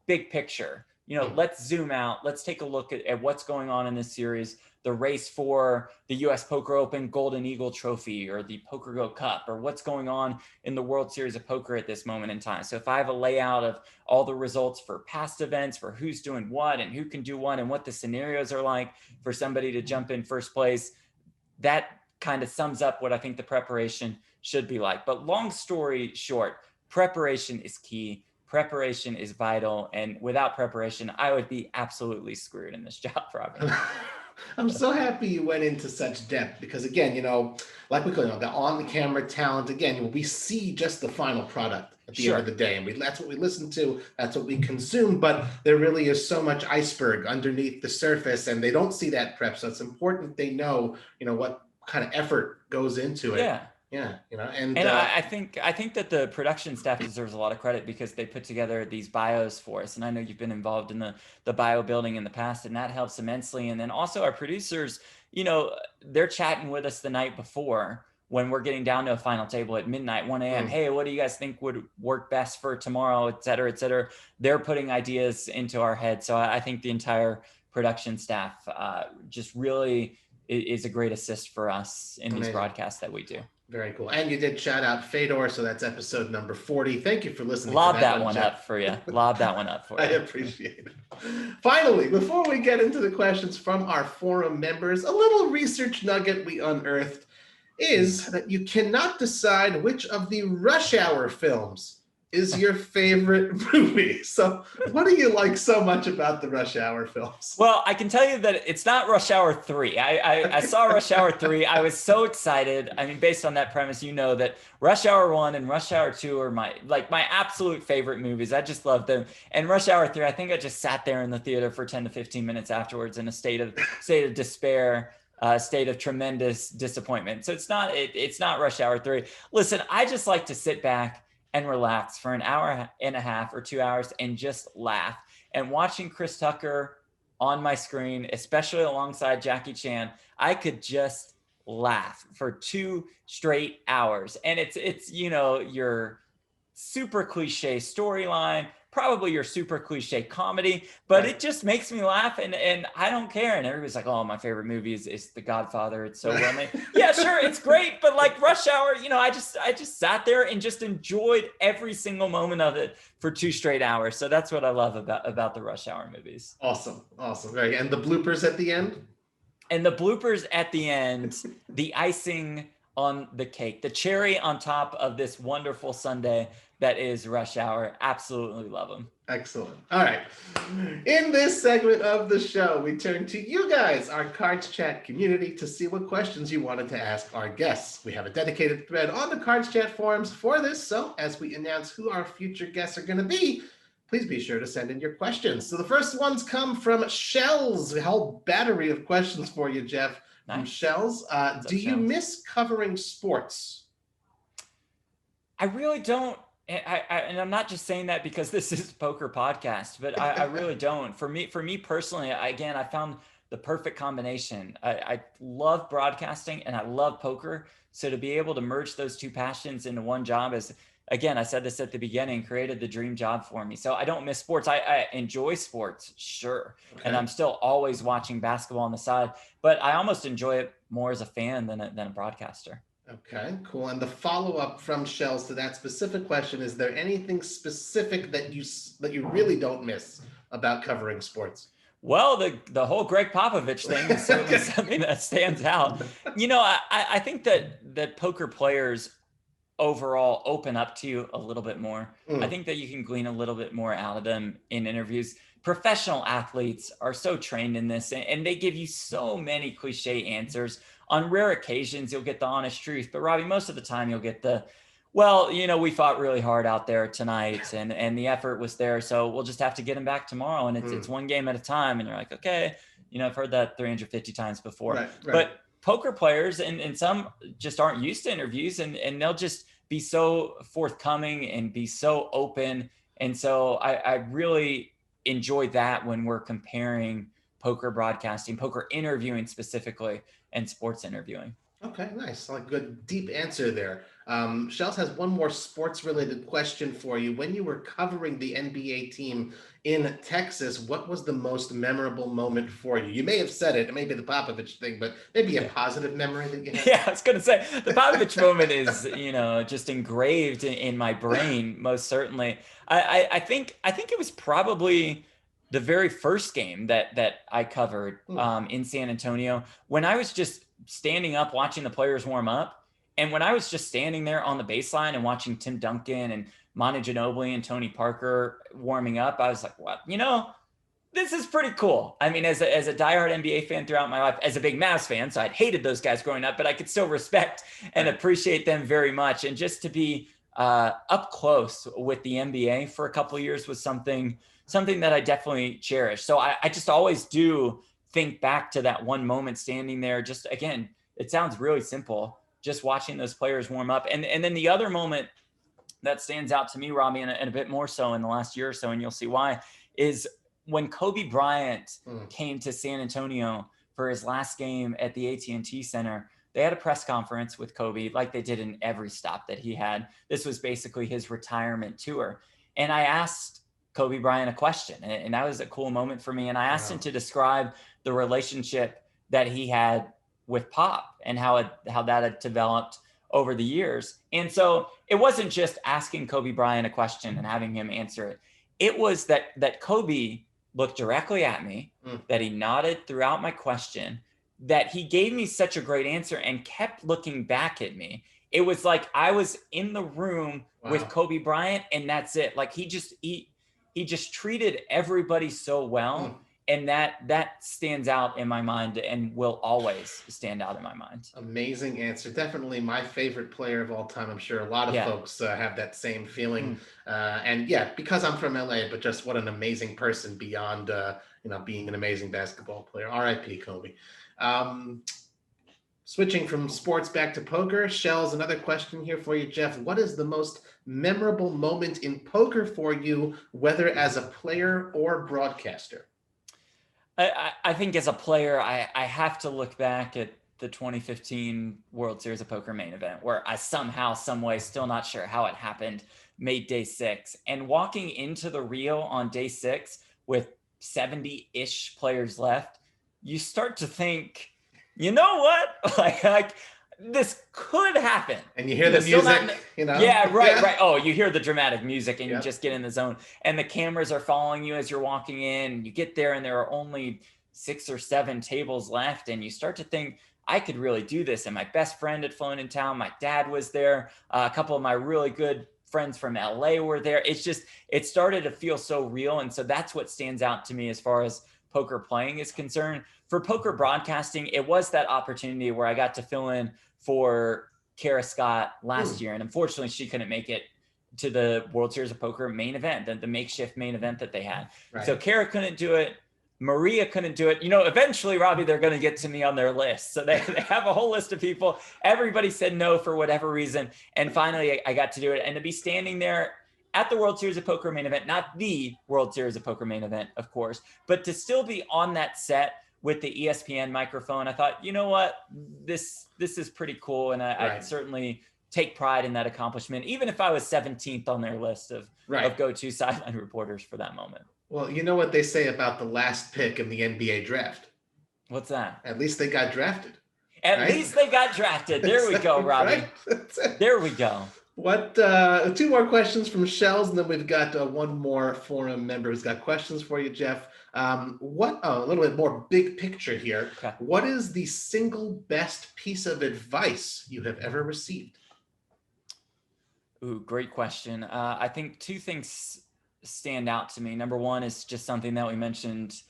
big picture. Let's zoom out. Let's take a look at what's going on in this series, the race for the US Poker Open Golden Eagle Trophy or the PokerGO Cup, or what's going on in the World Series of Poker at this moment in time. So if I have a layout of all the results for past events, for who's doing what and who can do what and what the scenarios are like for somebody to jump in first place, that kind of sums up what I think the preparation should be like. But long story short, preparation is key. Preparation is vital. And without preparation, I would be absolutely screwed in this job, Robbie. I'm so happy you went into such depth because, again, like we call it, the on-the-camera talent, again, we see just the final product at the end of the day. And that's what we listen to. That's what we consume. But there really is so much iceberg underneath the surface, and they don't see that prep. So it's important they know, what kind of effort goes into it. Yeah, and I think that the production staff deserves a lot of credit because they put together these bios for us. And I know you've been involved in the bio building in the past, and that helps immensely. And then also our producers, they're chatting with us the night before when we're getting down to a final table at midnight, 1 a.m. Hey, what do you guys think would work best for tomorrow, et cetera, et cetera. They're putting ideas into our head. So I think the entire production staff just really is a great assist for us in these broadcasts that we do. Very cool. And you did shout out Fedor, so that's episode number 40. Thank you for listening. Lob that one up for you. Lob that one up for you. I appreciate it. Finally, before we get into the questions from our forum members, a little research nugget we unearthed is that you cannot decide which of the Rush Hour films is your favorite movie. So what do you like so much about the Rush Hour films? Well, I can tell you that it's not Rush Hour 3. I saw Rush Hour 3. I was so excited. I mean, based on that premise, that Rush Hour 1 and Rush Hour 2 are my absolute favorite movies. I just love them. And Rush Hour 3, I think I just sat there in the theater for 10 to 15 minutes afterwards in a state of despair. state of tremendous disappointment. So it's not Rush Hour 3. Listen, I just like to sit back and relax for an hour and a half or 2 hours and just laugh. And watching Chris Tucker on my screen, especially alongside Jackie Chan, I could just laugh for 2 straight hours. And it's your super cliche storyline, probably your super cliche comedy, but it just makes me laugh, and I don't care. And everybody's like, oh, my favorite movie is The Godfather. It's so well made. Yeah, sure, it's great, but like Rush Hour, I just sat there and just enjoyed every single moment of it for 2 straight hours. So that's what I love about the Rush Hour movies. Awesome. Right. And the bloopers at the end? And the bloopers at the end, the icing on the cake, the cherry on top of this wonderful Sunday that is Rush Hour. Absolutely love them. Excellent. All right. In this segment of the show, we turn to you guys, our Cards Chat community, to see what questions you wanted to ask our guests. We have a dedicated thread on the Cards Chat forums for this, so as we announce who our future guests are going to be, please be sure to send in your questions. So the first ones come from Shells, a whole battery of questions for you, Jeff. Nice. From Shells. Do you miss covering sports? I really don't. And I'm not just saying that because this is a poker podcast, but I really don't. For me personally, again, I found the perfect combination. I love broadcasting and I love poker. So to be able to merge those 2 passions into one job is, again, I said this at the beginning, created the dream job for me. So I don't miss sports. I enjoy sports, sure. Okay. And I'm still always watching basketball on the side, but I almost enjoy it more as a fan than a broadcaster. Okay, cool. And the follow-up from Shells to that specific question, is there anything specific that you really don't miss about covering sports? Well, the whole Greg Popovich thing is certainly something that stands out. I think that poker players overall open up to you a little bit more. I think that you can glean a little bit more out of them in interviews. Professional athletes are so trained in this, and they give you so many cliche answers. On rare occasions, you'll get the honest truth, but Robbie, most of the time you'll get we fought really hard out there tonight and the effort was there. So we'll just have to get him back tomorrow. And it's one game at a time. And you're like, okay, I've heard that 350 times before. Right. But poker players and some just aren't used to interviews, and they'll just be so forthcoming and be so open. And so I really enjoy that when we're comparing poker broadcasting, poker interviewing specifically, and sports interviewing. Okay, nice. Like good deep answer there. Shells has one more sports related question for you. When you were covering the NBA team in Texas, what was the most memorable moment for you? You may have said it may be the Popovich thing, but maybe a positive memory that you had. Yeah, I was going to say the Popovich moment is, just engraved in my brain, most certainly. I think it was probably the very first game that I covered in San Antonio, when I was just standing up watching the players warm up. And when I was just standing there on the baseline and watching Tim Duncan and Manu Ginobili and Tony Parker warming up, I was like, what? This is pretty cool. I mean, as a diehard NBA fan throughout my life, as a big Mavs fan, so I'd hated those guys growing up, but I could still respect and appreciate them very much. And just to be up close with the NBA for a couple of years was something that I definitely cherish. So I just always do think back to that one moment standing there. Just, again, it sounds really simple, just watching those players warm up. And then the other moment that stands out to me, Robbie, and a bit more so in the last year or so, and you'll see why, is when Kobe Bryant came to San Antonio for his last game at the AT&T Center. They had a press conference with Kobe, like they did in every stop that he had. This was basically his retirement tour. And I asked Kobe Bryant a question, and that was a cool moment for me. And I asked him to describe the relationship that he had with Pop and how that had developed over the years. And so it wasn't just asking Kobe Bryant a question and having him answer it. It was that Kobe looked directly at me, that he nodded throughout my question, that he gave me such a great answer and kept looking back at me. It was like I was in the room with Kobe Bryant, and that's it. Like he just treated everybody so well. And that stands out in my mind and will always stand out in my mind. Amazing answer. Definitely my favorite player of all time. I'm sure a lot of folks have that same feeling. And because I'm from LA, but just what an amazing person beyond, being an amazing basketball player. R.I.P. Kobe. Switching from sports back to poker, Shell's another question here for you, Jeff. What is the most memorable moment in poker for you, whether as a player or broadcaster? I think as a player, I have to look back at the 2015 World Series of Poker main event, where I somehow, some way, still not sure how it happened, made day 6. And walking into the reel on day 6 with 70-ish players left, you start to think, you know what? like this could happen. And you hear the music, you know? Yeah, right. Oh, you hear the dramatic music and you just get in the zone. And the cameras are following you as you're walking in. You get there and there are only 6 or 7 tables left. And you start to think, I could really do this. And my best friend had flown in town. My dad was there. A couple of my really good friends from LA were there. It started to feel so real. And so that's what stands out to me as far as poker playing is concerned. For poker broadcasting, it was that opportunity where I got to fill in for Kara Scott last year. And unfortunately, she couldn't make it to the World Series of Poker main event, the makeshift main event that they had. Right. So Kara couldn't do it. Maria couldn't do it. You know, eventually, Robbie, they're going to get to me on their list. So they have a whole list of people. Everybody said no for whatever reason. And finally, I got to do it. And to be standing there at the World Series of Poker main event, not the World Series of Poker main event, of course, but to still be on that set with the ESPN microphone, I thought, you know what, this is pretty cool. And I'd certainly take pride in that accomplishment, even if I was 17th on their list of go-to sideline reporters for that moment. Well, you know what they say about the last pick in the NBA draft? What's that? At least they got drafted. At least they got drafted. There we go, Robbie. There we go. What 2 more questions from Shells, and then we've got one more forum member who's got questions for you, Jeff. A little bit more big picture here. Okay. What is the single best piece of advice you have ever received? Ooh, great question. I think 2 things stand out to me. Number one is just something that we mentioned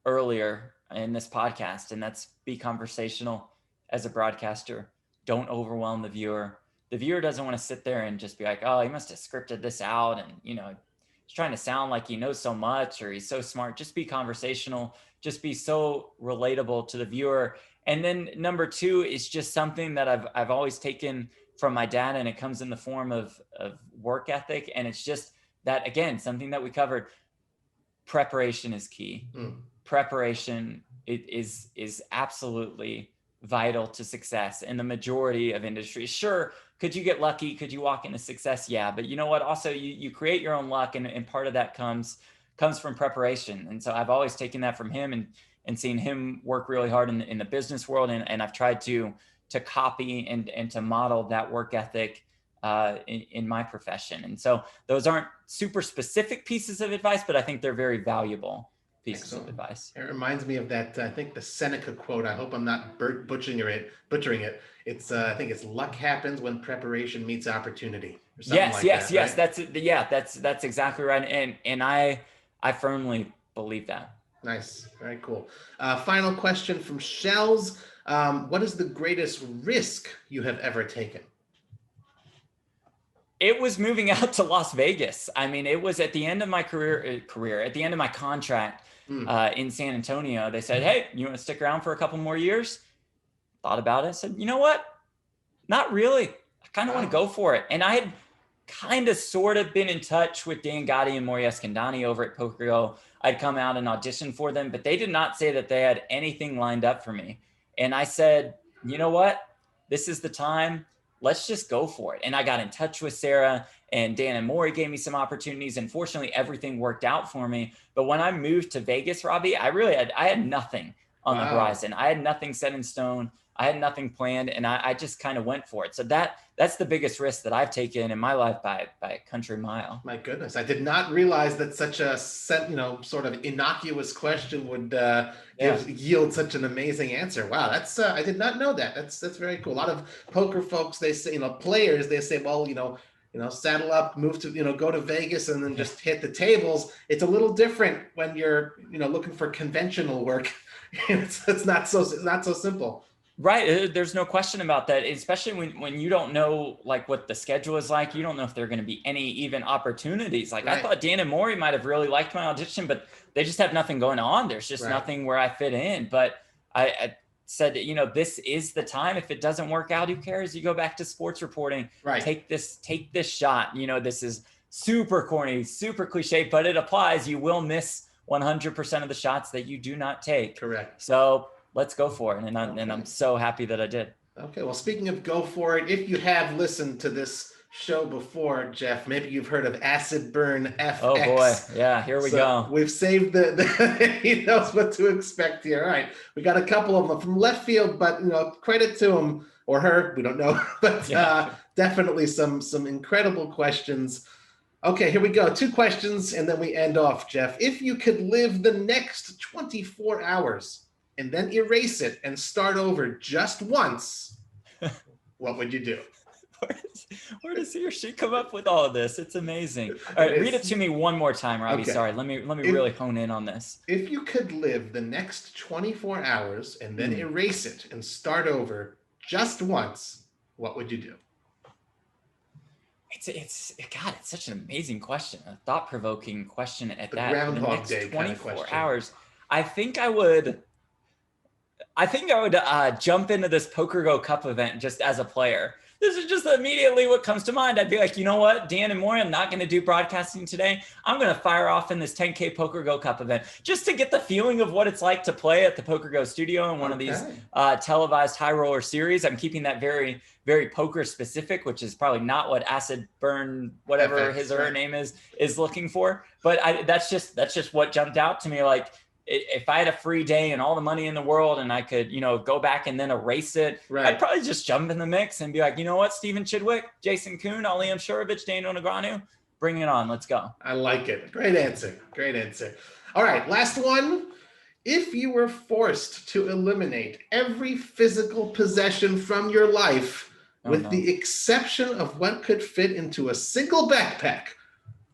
earlier in this podcast, and that's be conversational as a broadcaster. Don't overwhelm the viewer. The viewer doesn't want to sit there and just be like, oh, he must have scripted this out. And, you know, he's trying to sound like he knows so much or he's so smart. Just be conversational. Just be so relatable to the viewer. And then number 2 is just something that I've always taken from my dad, and it comes in the form of work ethic. And it's just that, again, something that we covered. Preparation is key. Preparation is absolutely vital to success in the majority of industries. Sure, could you get lucky? Could you walk into success? Yeah, but you know what? Also, you create your own luck, and part of that comes from preparation. And so I've always taken that from him and seen him work really hard in the business world, and I've tried to copy and to model that work ethic in my profession. And so those aren't super specific pieces of advice, but I think they're very valuable pieces of advice. It reminds me of that, I think the Seneca quote. I hope I'm not butchering it. It's I think it's luck happens when preparation meets opportunity. Yes. That's exactly right. And I firmly believe that. Nice. Very cool. Final question from Shells. What is the greatest risk you have ever taken? It was moving out to Las Vegas. I mean, it was at the end of my career, at the end of my contract in San Antonio. They said, hey, you want to stick around for a couple more years? Thought about it. Said, you know what? Not really. I kind of want to go for it. And I had kind of sort of been in touch with Dan Gotti and Maury Escandani over at PokerGO. I'd come out and audition for them, but they did not say that they had anything lined up for me. And I said, you know what? This is the time. Let's just go for it. And I got in touch with Sarah, and Dan and Maury gave me some opportunities. And fortunately, everything worked out for me. But when I moved to Vegas, Robbie, I had nothing on the horizon. I had nothing set in stone. I had nothing planned, and I just kind of went for it. So that's the biggest risk that I've taken in my life by a country mile. My goodness, I did not realize that such a sort of innocuous question would yield such an amazing answer. Wow, that's I did not know that. That's very cool. A lot of poker folks, they say, players, they say, well, saddle up, move to, go to Vegas and then just hit the tables. It's a little different when you're, looking for conventional work. it's not so simple. Right. There's no question about that, especially when you don't know like what the schedule is like. You don't know if there are going to be any even opportunities. Like I thought Dan and Maury might have really liked my audition, but they just have nothing going on. There's just nothing where I fit in. But said, this is the time. If it doesn't work out, who cares? You go back to sports reporting, Right. Take this shot. This is super corny, super cliche, but it applies. You will miss 100% of the shots that you do not take. Correct. So let's go for it. And I'm so happy that I did. Okay. Well, speaking of go for it, if you have listened to this show before, Jeff, maybe you've heard of Acid Burn FX. Oh boy. Yeah. Here we go. We've saved he knows what to expect here. All right. We got a couple of them from left field, but credit to him or her. We don't know, but definitely some incredible questions. Okay, here we go. 2 questions and then we end off, Jeff. If you could live the next 24 hours and then erase it and start over just once, what would you do? Where does he or she come up with all of this? It's amazing. All right, read it to me one more time, Robbie. Okay. Sorry, let me really hone in on this. If you could live the next 24 hours and then erase it and start over just once, what would you do? It's such an amazing question, a thought-provoking question at that. Groundhog Day 24 kind of question. hours. I think I would jump into this PokerGo Cup event just as a player. This is just immediately what comes to mind. I'd be like, you know what, Dan and Maury, I'm not going to do broadcasting today. I'm going to fire off in this 10K PokerGo Cup event just to get the feeling of what it's like to play at the PokerGo studio in one of these televised high roller series. I'm keeping that very, very poker specific, which is probably not what Acid Burn, whatever his or her name is looking for. But that's just what jumped out to me. Like, if I had a free day and all the money in the world and I could, go back and then erase it, I'd probably just jump in the mix and be like, you know what, Steven Chidwick, Jason Kuhn, Liam Shurovich, Daniel Negreanu, bring it on. Let's go. I like it. Great answer. Great answer. All right, last one. If you were forced to eliminate every physical possession from your life, with the exception of what could fit into a single backpack,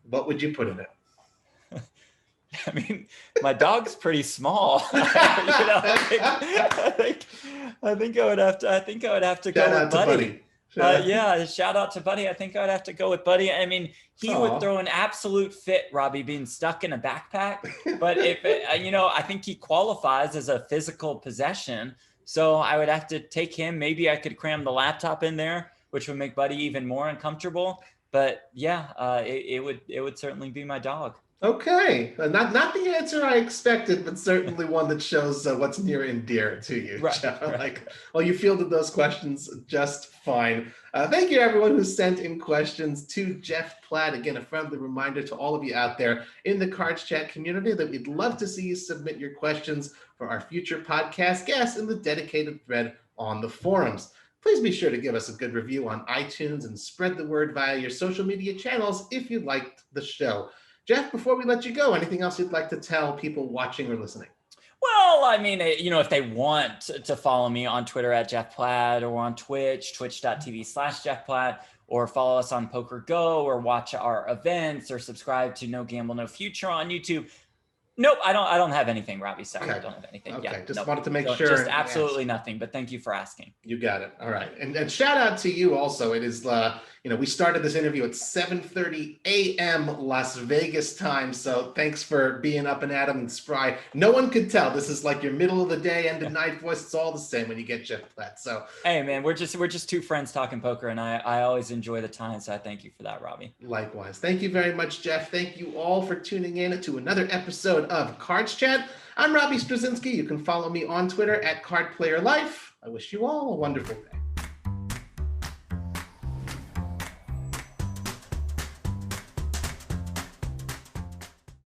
what would you put in it? I mean, my dog's pretty small. I think I would have to go with Buddy. Shout out to Buddy. I think I would have to go with Buddy. I mean, he would throw an absolute fit, Robbie, being stuck in a backpack. But I think he qualifies as a physical possession. So I would have to take him. Maybe I could cram the laptop in there, which would make Buddy even more uncomfortable. But it would certainly be my dog. Okay, not the answer I expected, but certainly one that shows what's near and dear to you. Right, Jeff. You fielded those questions just fine. Thank you to everyone who sent in questions to Jeff Platt. Again, a friendly reminder to all of you out there in the Cards Chat community that we'd love to see you submit your questions for our future podcast guests in the dedicated thread on the forums. Please be sure to give us a good review on iTunes and spread the word via your social media channels if you liked the show. Jeff, before we let you go, anything else you'd like to tell people watching or listening? Well, I mean, if they want to follow me on Twitter at Jeff Platt or on Twitch, twitch.tv/Jeff Platt, or follow us on PokerGo or watch our events or subscribe to No Gamble, No Future on YouTube. Nope, I don't have anything, Robbie. Sorry, I don't have anything. Okay, wanted to make sure. Just absolutely nothing, but thank you for asking. You got it. All right. And shout out to you also. It is, we started this interview at 7:30 a.m. Las Vegas time. So thanks for being up and at 'em and spry. No one could tell. This is like your middle of the day, end of night voice. It's all the same when you get Jeff Platt. So hey man, we're just two friends talking poker, and I always enjoy the time. So I thank you for that, Robbie. Likewise. Thank you very much, Jeff. Thank you all for tuning in to another episode of Cards Chat. I'm Robbie Strazynski. You can follow me on Twitter at CardPlayerLife. I wish you all a wonderful day.